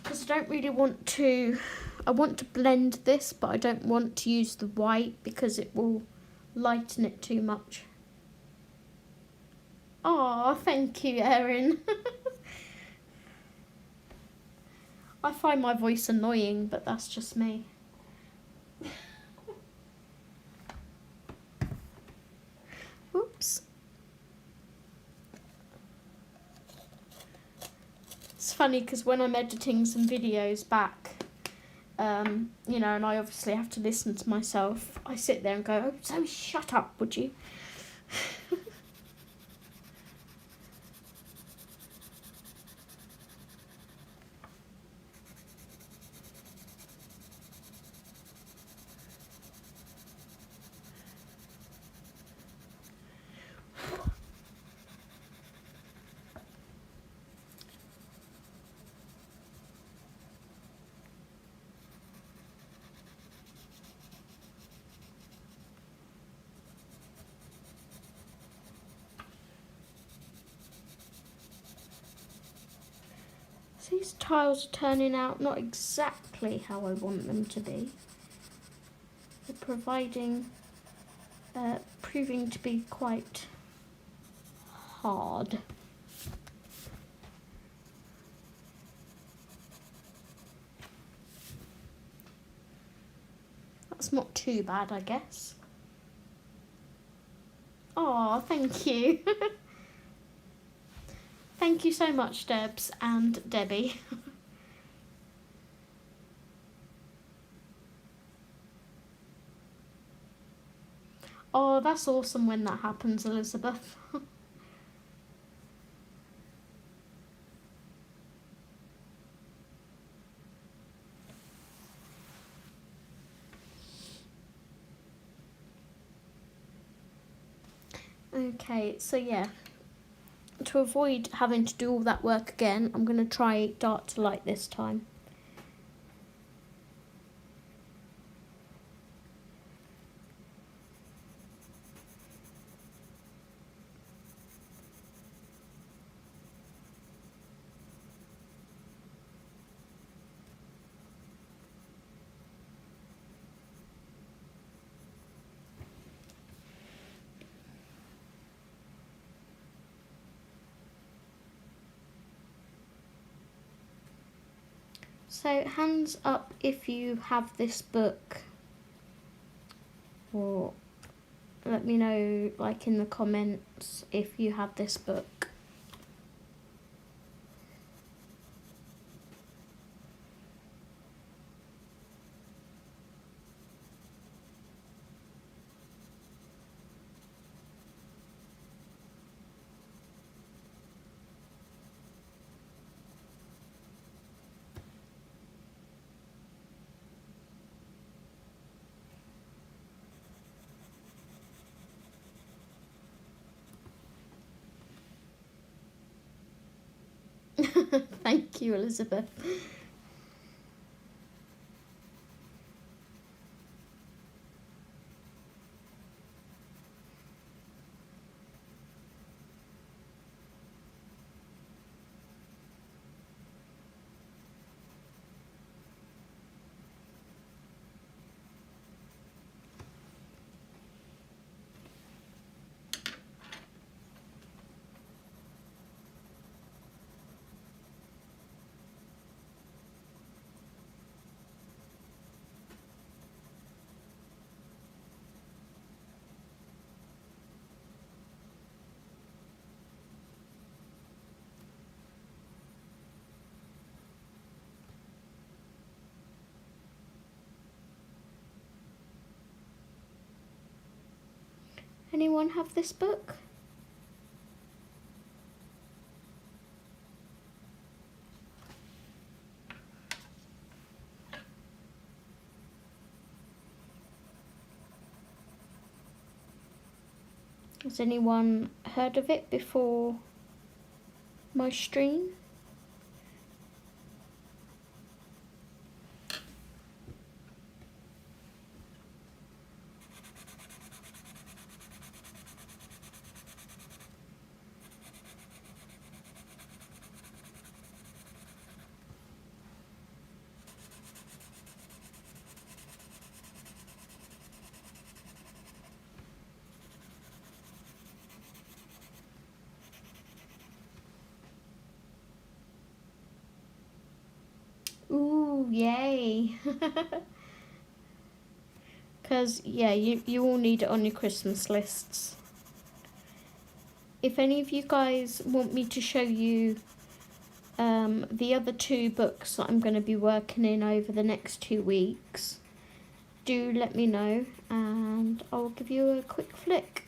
Because I don't really want to, I want to blend this, but I don't want to use the white because it will lighten it too much. Oh, thank you, Erin. I find my voice annoying, but that's just me. Oops. It's funny because when I'm editing some videos back, you know, and I obviously have to listen to myself, I sit there and go, oh, so shut up, would you? These tiles are turning out not exactly how I want them to be. They're providing proving to be quite hard. That's not too bad, I guess. Oh, thank you. Thank you so much, Debs and Debbie. Oh, that's awesome when that happens, Elizabeth. Okay, so yeah, to avoid having to do all that work again, I'm going to try Dark to Light this time. So hands up if you have this book, or let me know like in the comments if you have this book. Thank you, Elizabeth. Anyone have this book? Has anyone heard of it before my stream? Ooh, yay. Because, yeah, you all need it on your Christmas lists. If any of you guys want me to show you the other 2 books that I'm going to be working in over the next 2 weeks, do let me know and I'll give you a quick flick.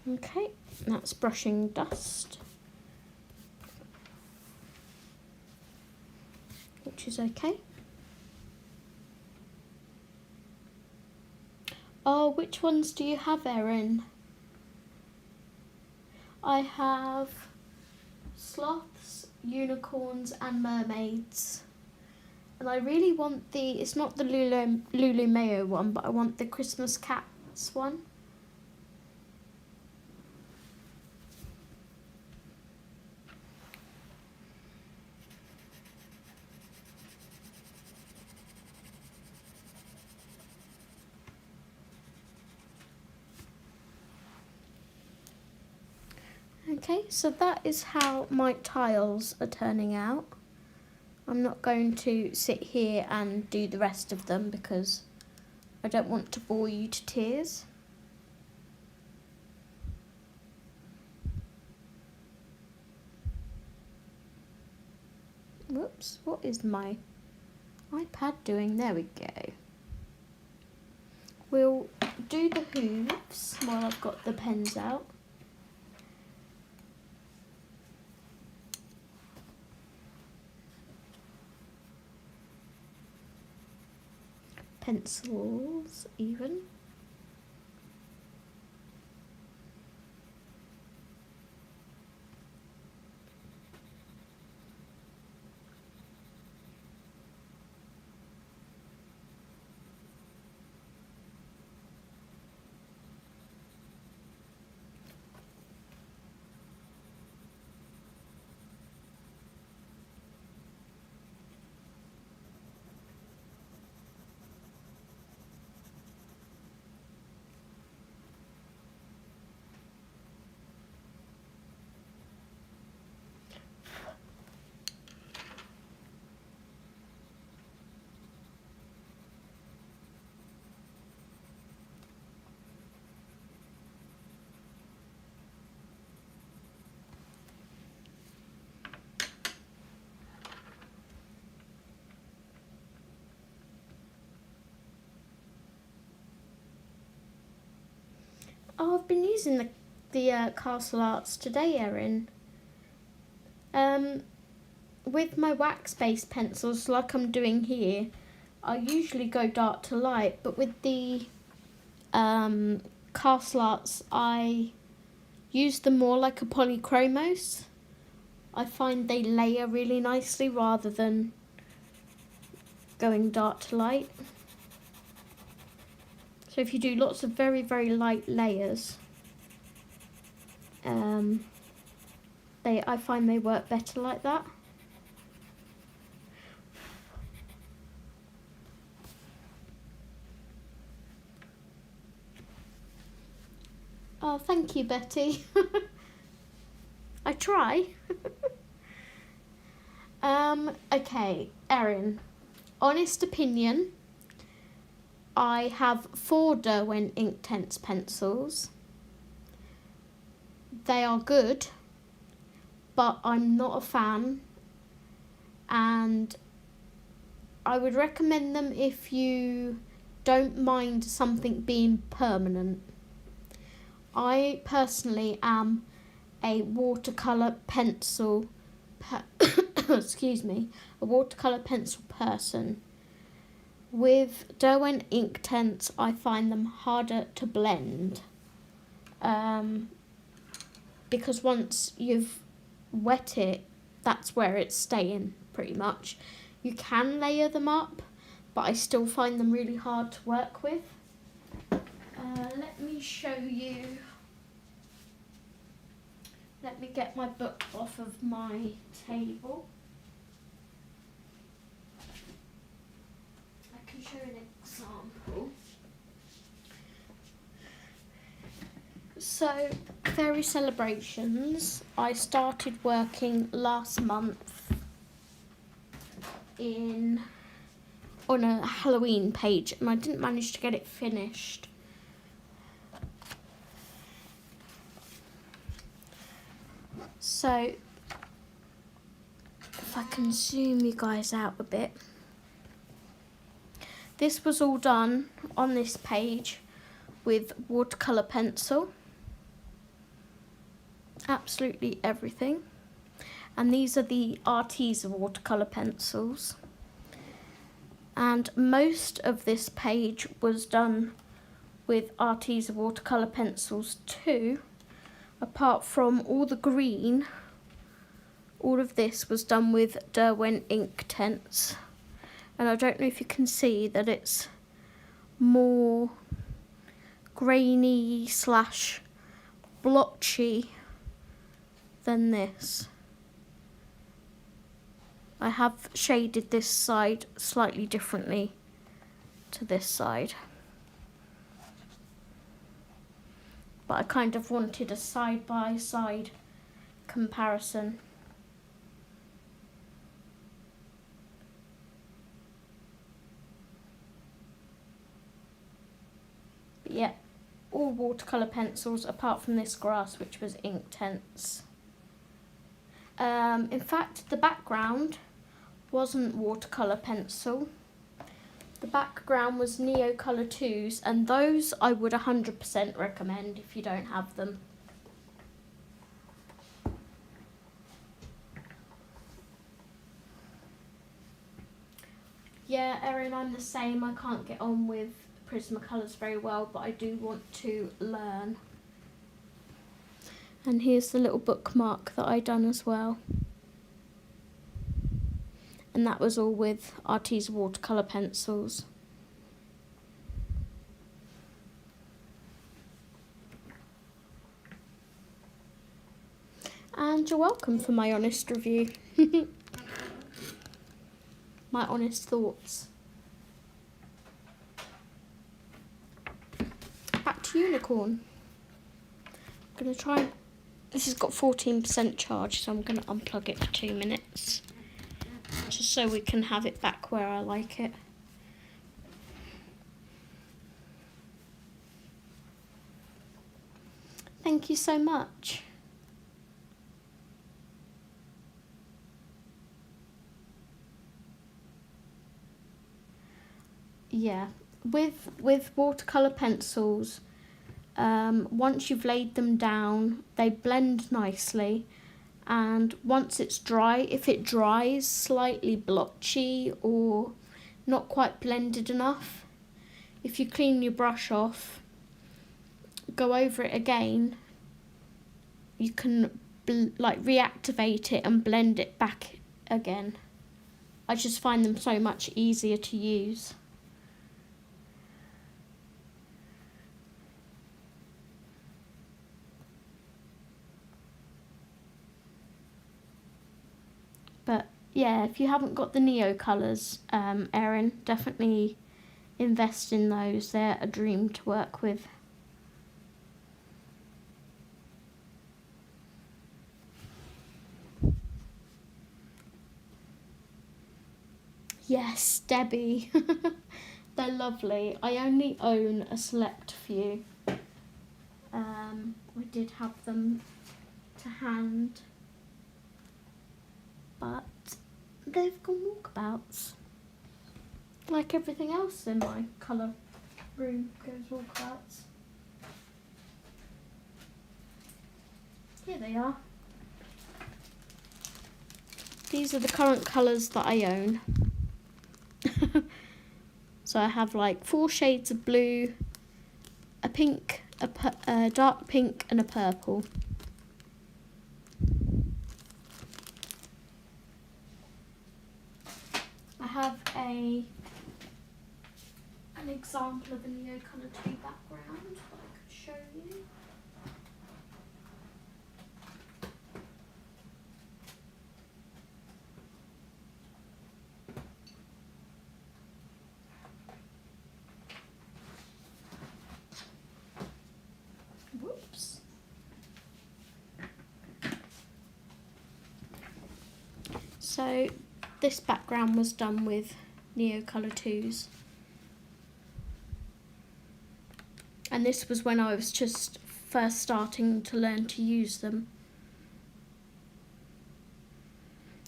Okay, that's brushing dust, which is okay. Oh, which ones do you have, Erin? I have sloths, unicorns and mermaids. And I really want it's not the Lulu Mayo one, but I want the Christmas cats one. Okay, so that is how my tiles are turning out. I'm not going to sit here and do the rest of them because I don't want to bore you to tears. Whoops, what is my iPad doing? There we go. We'll do the hooves while I've got the pens out. Pencils even. Oh, I've been using the Castle Arts today, Erin. With my wax-based pencils, like I'm doing here, I usually go dark to light, but with the Castle Arts, I use them more like a polychromos. I find they layer really nicely rather than going dark to light. So if you do lots of very, very light layers, I find they work better like that. Oh, thank you, Betty. I try. Okay, Erin. Honest opinion, I have 4 Derwent Inktense pencils. They are good, but I'm not a fan, and I would recommend them if you don't mind something being permanent. I personally am a watercolour pencil excuse me, a watercolour pencil person. With Derwent Inktense, I find them harder to blend because once you've wet it, that's where it's staying pretty much. You can layer them up, but I still find them really hard to work with. Let me show you. Let me get my book off of my table. I can show an example. So, Fairy Celebrations, I started working last month on a Halloween page, and I didn't manage to get it finished. So, if I can zoom you guys out a bit. This was all done on this page with watercolour pencil. Absolutely everything. And these are the Arteza watercolour pencils. And most of this page was done with Arteza watercolour pencils too. Apart from all the green all of this was done with Derwent Inktense. And I don't know if you can see that it's more grainy / blotchy than this. I have shaded this side slightly differently to this side. But I kind of wanted a side-by-side comparison. But yeah, all watercolour pencils apart from this grass, which was Inktense. In fact, the background wasn't watercolour pencil. The background was Neocolour 2s, and those I would 100% recommend if you don't have them. Yeah, Erin, I'm the same. I can't get on with Prismacolors very well, but I do want to learn. And here's the little bookmark that I done as well. And that was all with Arteza watercolour pencils. And you're welcome for my honest review. My honest thoughts. Back to Unicorn. I'm going to try. This has got 14% charge, so I'm going to unplug it for 2 minutes. Just so we can have it back where I like it. Thank you so much. Yeah, with watercolour pencils, once you've laid them down, they blend nicely. And once it's dry, if it dries slightly blotchy or not quite blended enough, if you clean your brush off, go over it again, you can reactivate it and blend it back again. I just find them so much easier to use. But yeah, if you haven't got the Neo colours, Erin, definitely invest in those. They're a dream to work with. Yes, Debbie. They're lovely. I only own a select few. I did have them to hand, but they've gone walkabouts. Like everything else in my colour room goes walkabouts. Here they are. These are the current colours that I own. So I have like 4 shades of blue, a pink, a dark pink and a purple. I have an example of a Neocolour 2 background that I could show you. Whoops. So this background was done with Neocolour 2s. And this was when I was just first starting to learn to use them.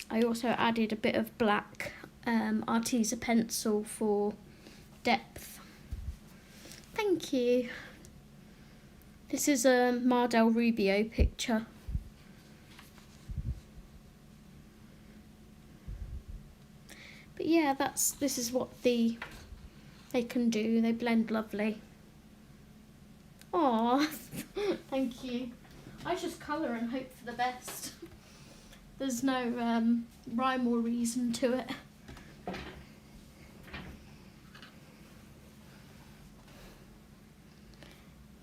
I also added a bit of black Arteza pencil for depth. Thank you. This is a Mardel Rubio picture. But yeah, this is what they can do. They blend lovely. Aww, thank you. I just colour and hope for the best. There's no rhyme or reason to it.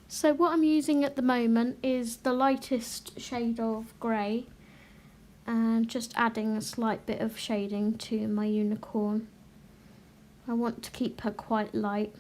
So what I'm using at the moment is the lightest shade of grey, and just adding a slight bit of shading to my unicorn. I want to keep her quite light.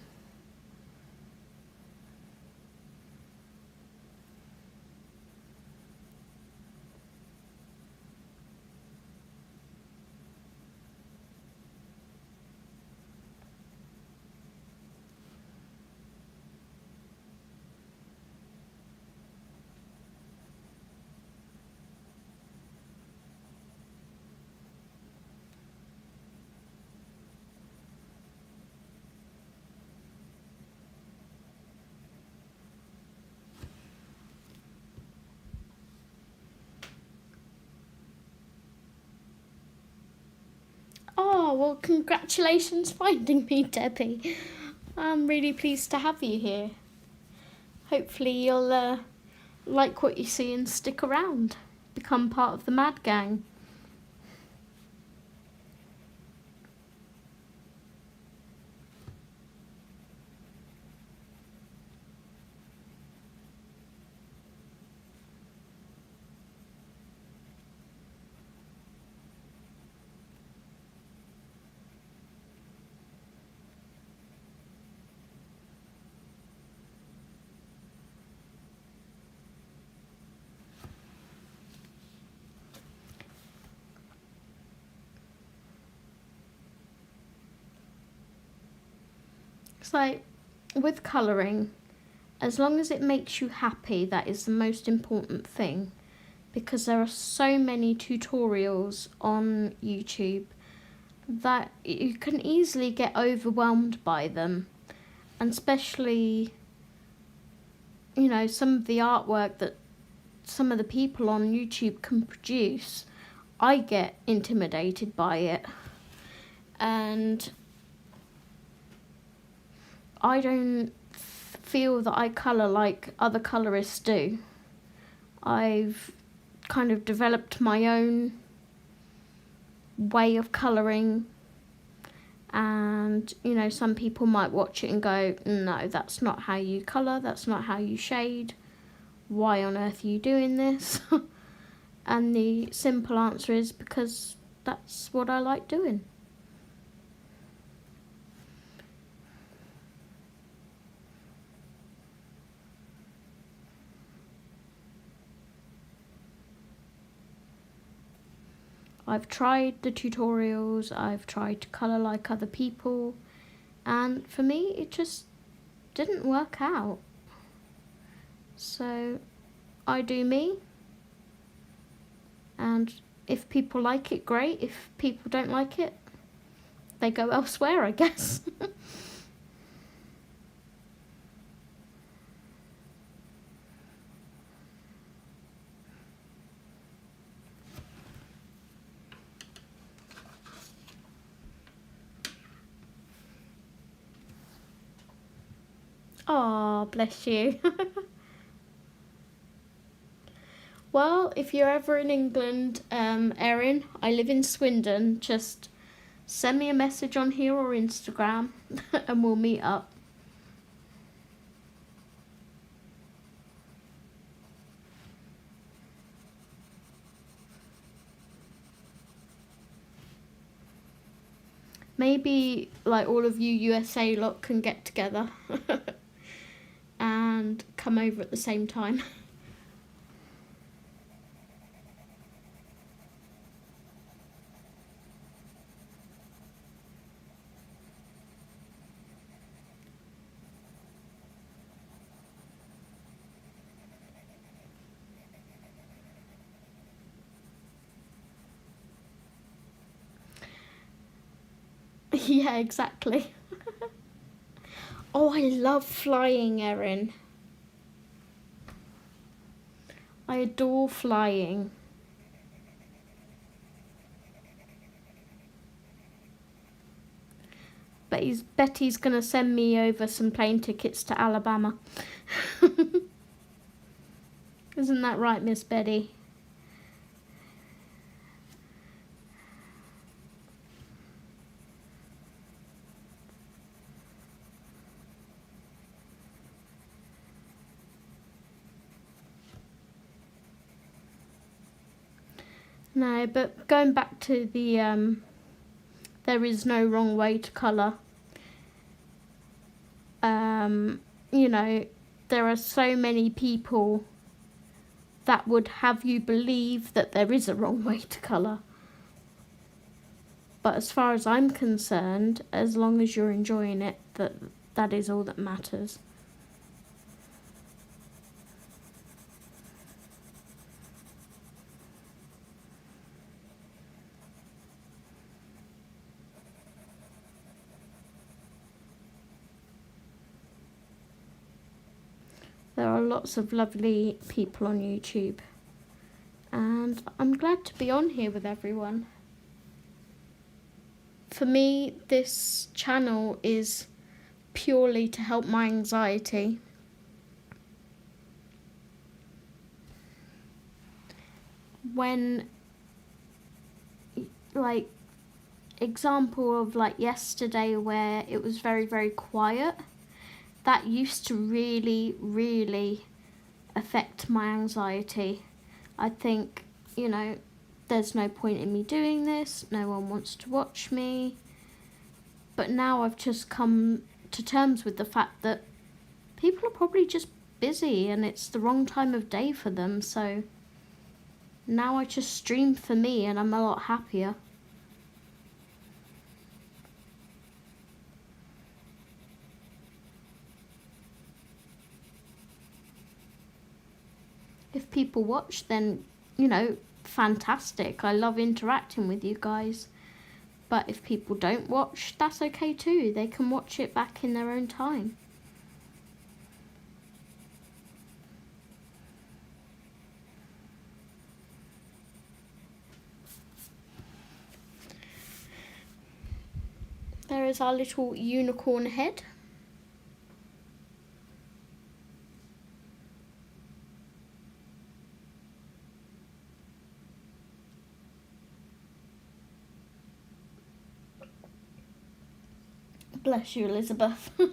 Oh, well, congratulations finding me, Debbie. I'm really pleased to have you here. Hopefully you'll like what you see and stick around, become part of the Mad Gang. It's like, with colouring, as long as it makes you happy, that is the most important thing. Because there are so many tutorials on YouTube that you can easily get overwhelmed by them. And especially, you know, some of the artwork that some of the people on YouTube can produce, I get intimidated by it. And I don't feel that I colour like other colourists do. I've kind of developed my own way of colouring, and you know, some people might watch it and go, no, that's not how you colour, that's not how you shade, why on earth are you doing this? And the simple answer is because that's what I like doing. I've tried the tutorials, I've tried to colour like other people, and for me it just didn't work out. So I do me, and if people like it, great. If people don't like it, they go elsewhere, I guess. Oh, bless you. Well, if you're ever in England, Erin, I live in Swindon, just send me a message on here or Instagram and we'll meet up. Maybe like all of you USA lot can get together and come over at the same time. Yeah, exactly. Oh, I love flying, Erin. I adore flying. Betty's gonna send me over some plane tickets to Alabama. Isn't that right, Miss Betty? No, but going back to the there is no wrong way to colour. You know, there are so many people that would have you believe that there is a wrong way to colour. But as far as I'm concerned, as long as you're enjoying it, that is all that matters. There are lots of lovely people on YouTube, and I'm glad to be on here with everyone. For me, this channel is purely to help my anxiety. When, like, example of like yesterday where it was very, very quiet, that used to really, really affect my anxiety. I think, you know, there's no point in me doing this, no one wants to watch me. But now I've just come to terms with the fact that people are probably just busy and it's the wrong time of day for them, so now I just stream for me and I'm a lot happier. If people watch, then, you know, fantastic. I love interacting with you guys. But if people don't watch, that's okay too. They can watch it back in their own time. There is our little unicorn head. Bless you, Elizabeth. But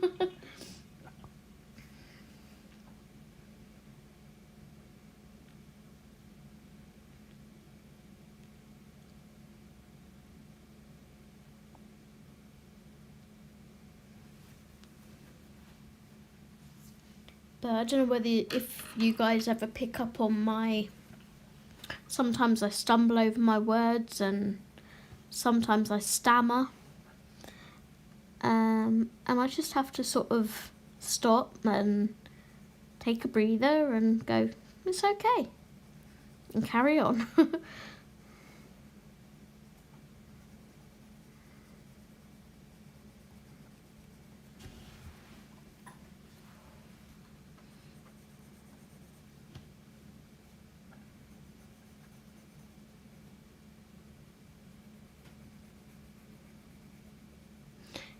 I don't know if you guys ever pick up on sometimes I stumble over my words and sometimes I stammer. And I just have to sort of stop and take a breather and go, it's okay, and carry on.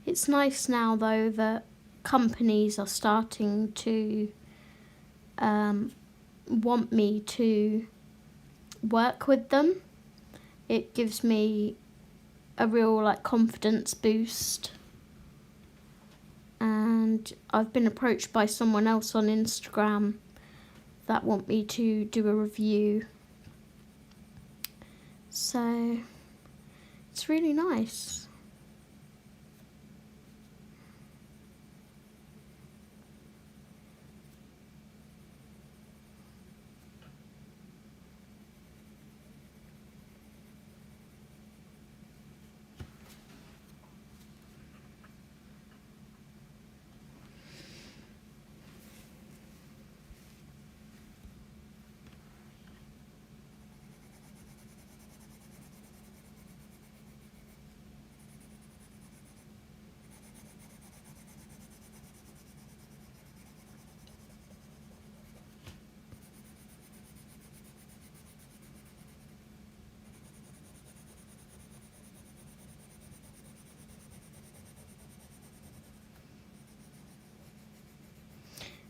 It's nice now though that companies are starting to want me to work with them. It gives me a real like confidence boost. And I've been approached by someone else on Instagram that want me to do a review. So it's really nice.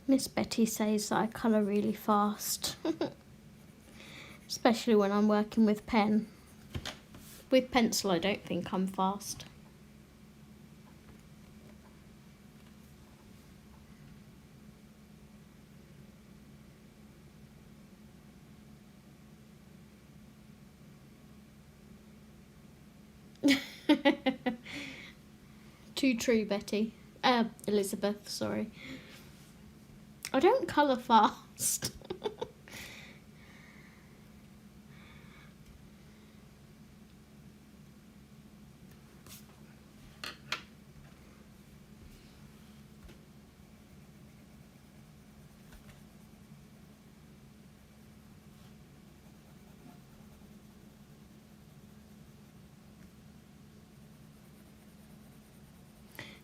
Miss Betty says that I colour really fast, especially when I'm working with pen. With pencil I don't think I'm fast. Too true, Betty. Elizabeth, sorry. I don't colour fast.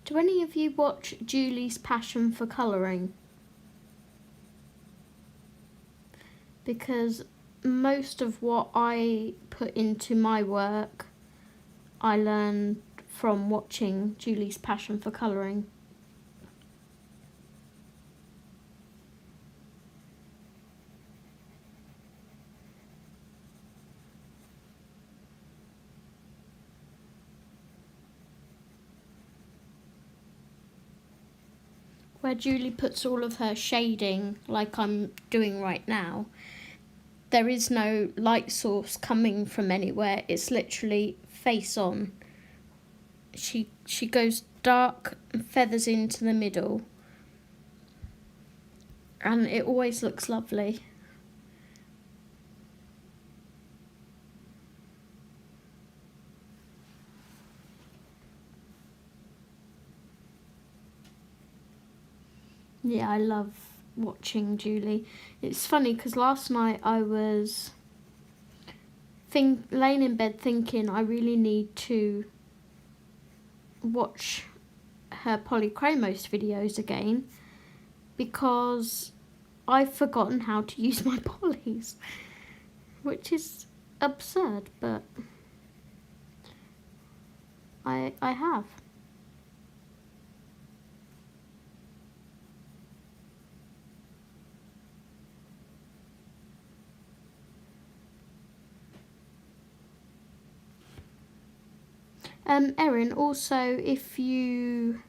Do any of you watch Julie's Passion for Colouring? Because most of what I put into my work, I learned from watching Julie's Passion for Colouring. Where Julie puts all of her shading, like I'm doing right now, there is no light source coming from anywhere. It's literally face on. She goes dark and feathers into the middle, and it always looks lovely. Yeah, I love watching Julie. It's funny because last night I was laying in bed thinking I really need to watch her polychromos videos again because I've forgotten how to use my polys, which is absurd, but I have. Erin, also if you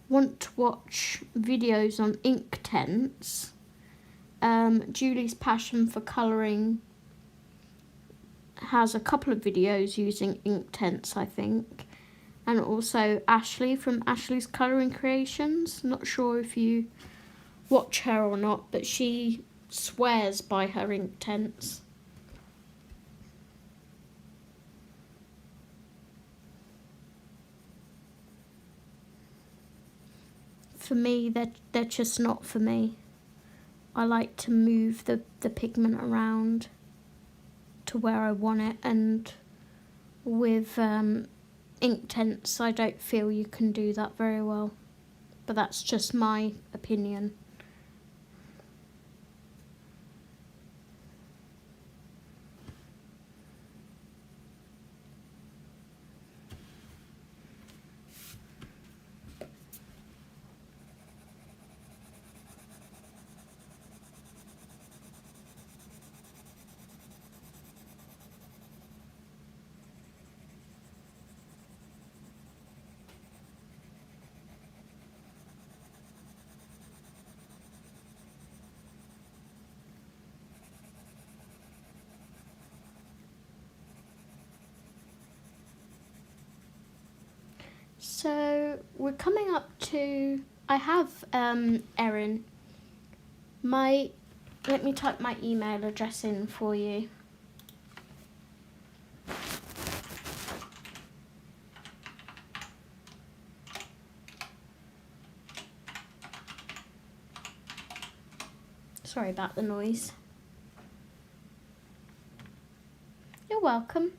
want to watch videos on ink tints, Julie's Passion for Colouring has a couple of videos using ink tints, I think, and also Ashley from Ashley's Colouring Creations. Not sure if you watch her or not, but she swears by her ink tints. For me, they're just not for me. I like to move the pigment around to where I want it, and with ink tints I don't feel you can do that very well, but that's just my opinion. So we're coming up to, I have, Erin, let me type my email address in for you. Sorry about the noise. You're welcome.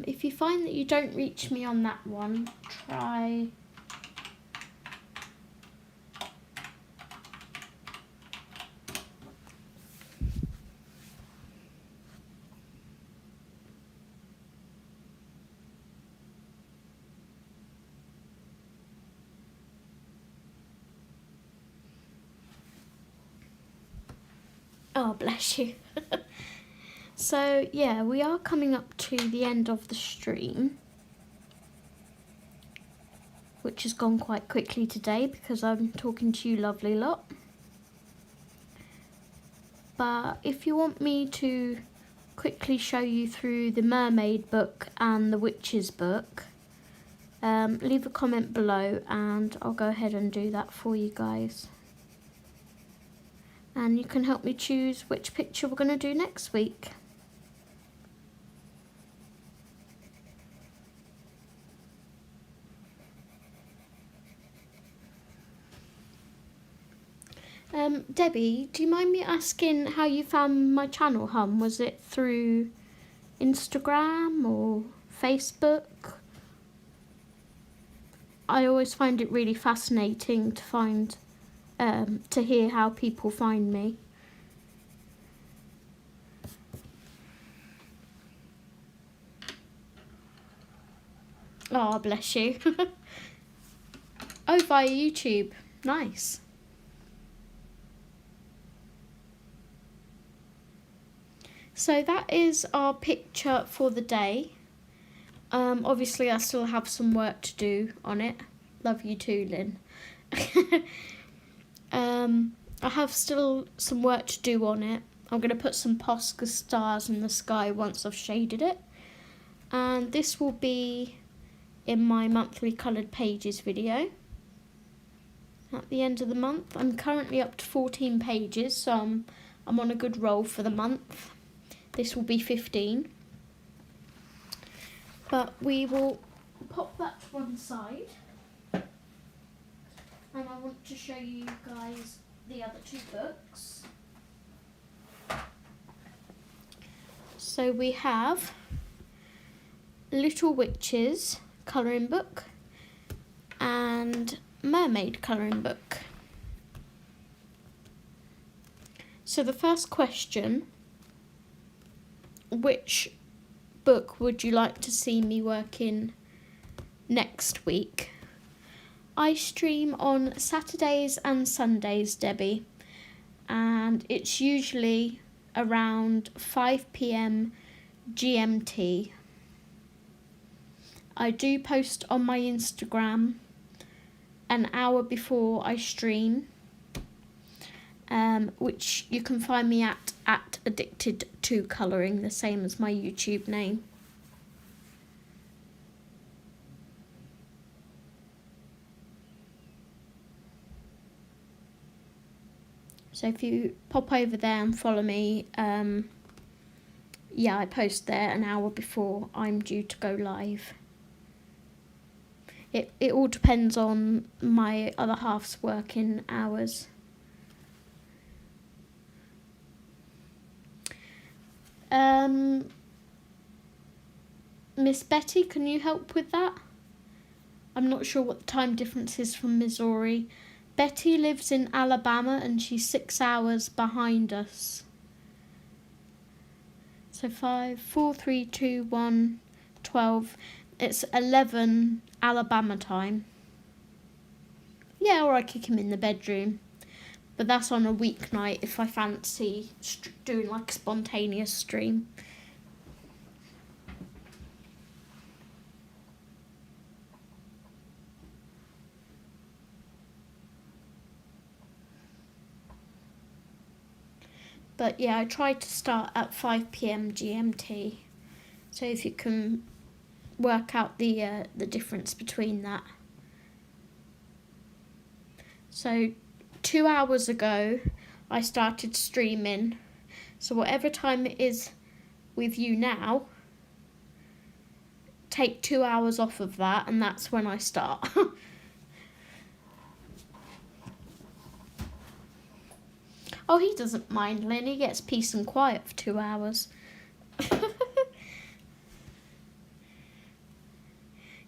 If you find that you don't reach me on that one, try oh, bless you. So yeah, we are coming up to the end of the stream, which has gone quite quickly today because I'm talking to you lovely lot. But if you want me to quickly show you through the mermaid book and the witch's book, leave a comment below and I'll go ahead and do that for you guys. And you can help me choose which picture we're going to do next week. Debbie, do you mind me asking how you found my channel, hon? Was it through Instagram or Facebook? I always find it really fascinating to find, to hear how people find me. Oh, bless you. Oh, via YouTube. Nice. So that is our picture for the day. Obviously I still have some work to do on it. Love you too, Lynn. I have still some work to do on it. I'm going to put some Posca stars in the sky once I've shaded it. And this will be in my monthly coloured pages video at the end of the month. I'm currently up to 14 pages, so I'm on a good roll for the month. This will be 15. But we will pop that to one side. And I want to show you guys the other two books. So we have Little Witches colouring book and Mermaid colouring book. So the first question, which book would you like to see me working next week? I stream on Saturdays and Sundays, Debbie, and it's usually around 5 PM GMT. I do post on my Instagram an hour before I stream, which you can find me at Addicted2 Colouring, the same as my YouTube name. So if you pop over there and follow me, yeah, I post there an hour before I'm due to go live. It all depends on my other half's working hours. Miss Betty, can you help with that? I'm not sure what the time difference is from Missouri. Betty lives in Alabama and she's 6 hours behind us. So 5, 4, 3, 2, 1, 12. It's 11 Alabama time. Yeah, or I kick him in the bedroom. But that's on a weeknight if I fancy doing like a spontaneous stream. But yeah, I tried to start at 5 PM GMT. So if you can work out the difference between that. So 2 hours ago, I started streaming. So whatever time it is with you now, take 2 hours off of that, and that's when I start. Oh, he doesn't mind, Lynn. He gets peace and quiet for 2 hours.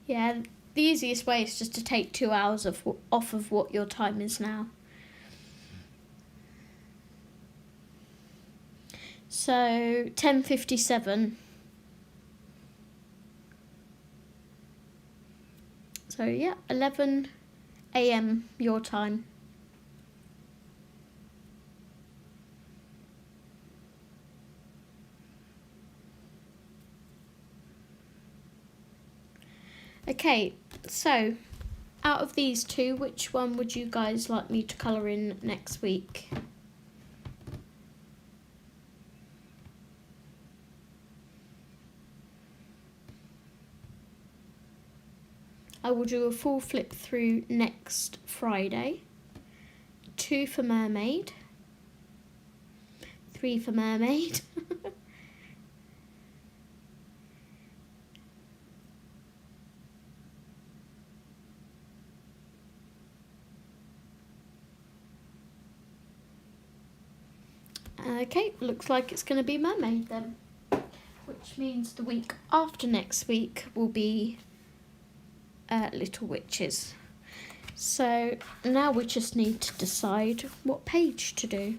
Yeah, the easiest way is just to take 2 hours off of what your time is now. So 10:57. So yeah, 11 AM your time. Okay, so out of these two, which one would you guys like me to colour in next week? I will do a full flip through next Friday. 2 for mermaid. 3 for mermaid. Okay, looks like it's going to be mermaid then. Which means the week after next week will be Little Witches. So now we just need to decide what page to do.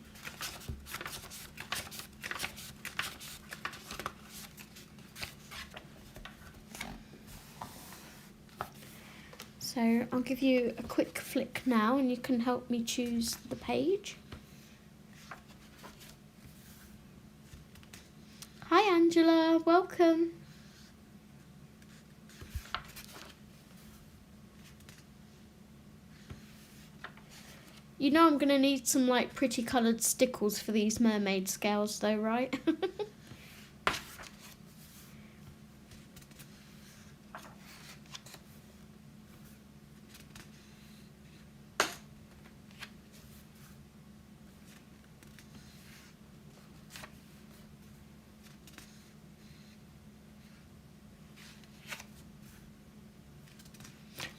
So I'll give you a quick flick now and you can help me choose the page. Hi Angela, welcome. You know I'm going to need some like pretty coloured stickles for these mermaid scales though, right?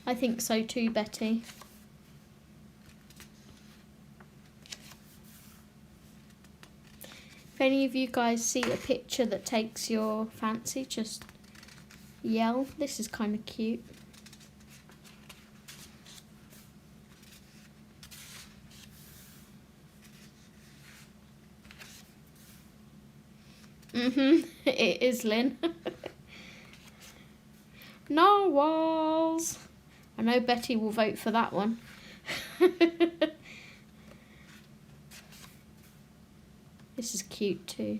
I think so too, Betty. If any of you guys see a picture that takes your fancy, just yell. This is kind of cute. It is, Lynn. Narwhals. I know Betty will vote for that one. This is cute too.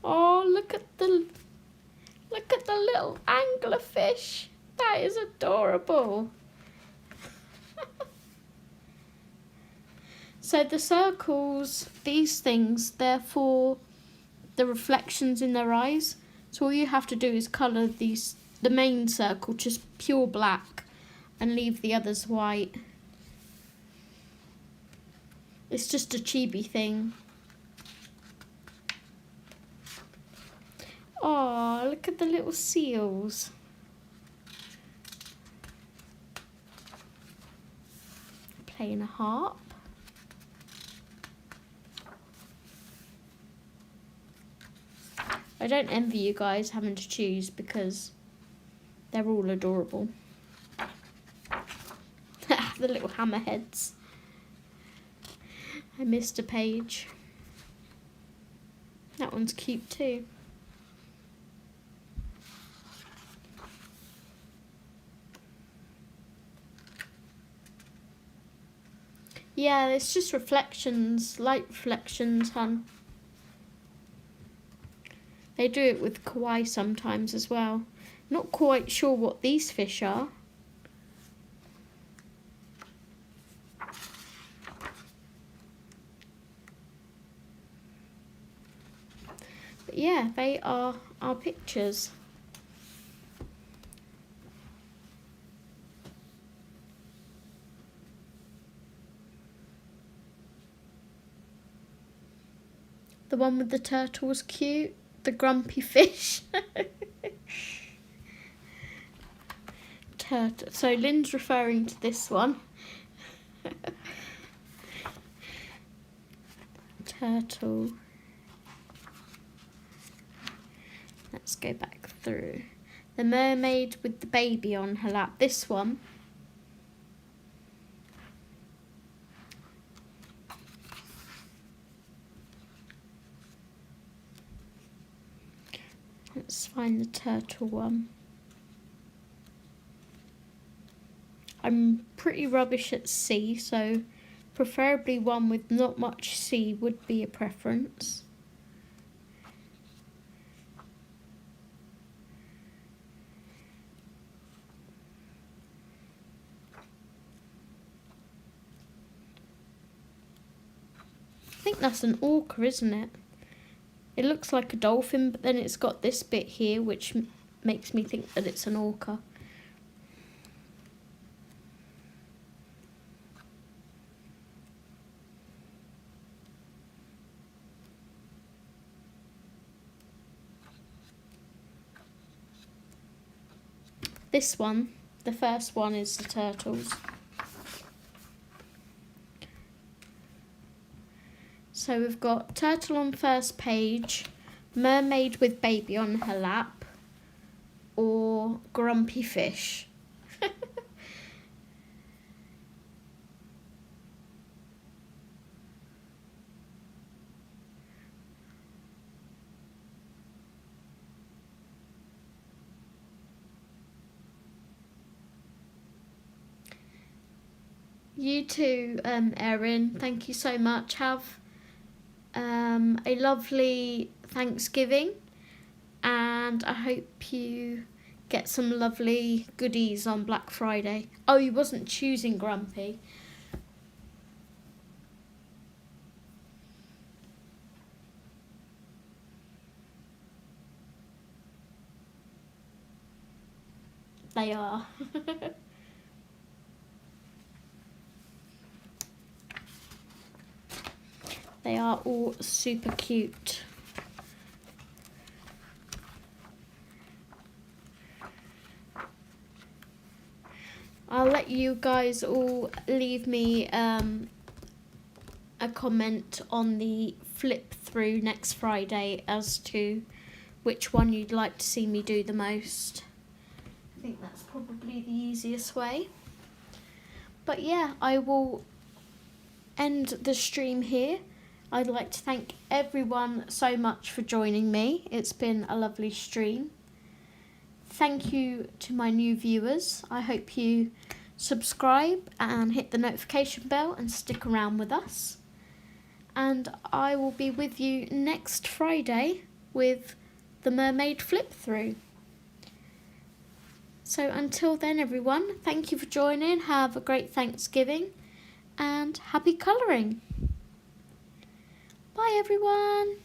Oh, look at the little anglerfish. That is adorable. So the circles, these things, they're for the reflections in their eyes. So all you have to do is colour the main circle just pure black and leave the others white. It's just a chibi thing. Oh, look at the little seals. Playing a harp. I don't envy you guys having to choose because they're all adorable. The little hammerheads. I missed a page. That one's cute too. Yeah, it's just reflections, light reflections, hun. They do it with kawaii sometimes as well. Not quite sure what these fish are. But yeah, they are our pictures. The one with the turtle was cute. The grumpy fish. Turtle. So Lynn's referring to this one. Turtle. Let's go back through. The mermaid with the baby on her lap. This one. Let's find the turtle one. pretty rubbish at sea, so preferably one with not much sea would be a preference. I think that's an orca, isn't it? It looks like a dolphin, but then it's got this bit here which makes me think that it's an orca. This one, the first one, is the turtles. So we've got turtle on first page, mermaid with baby on her lap, or grumpy fish. You too, Erin. Thank you so much. Have a lovely Thanksgiving, and I hope you get some lovely goodies on Black Friday. Oh, you wasn't choosing Grumpy. They are. They are all super cute. I'll let you guys all leave me a comment on the flip through next Friday as to which one you'd like to see me do the most. I think that's probably the easiest way. But yeah, I will end the stream here. I'd like to thank everyone so much for joining me. It's been a lovely stream. Thank you to my new viewers. I hope you subscribe and hit the notification bell and stick around with us. And I will be with you next Friday with the mermaid flip through. So until then, everyone, thank you for joining. Have a great Thanksgiving and happy colouring. Bye everyone.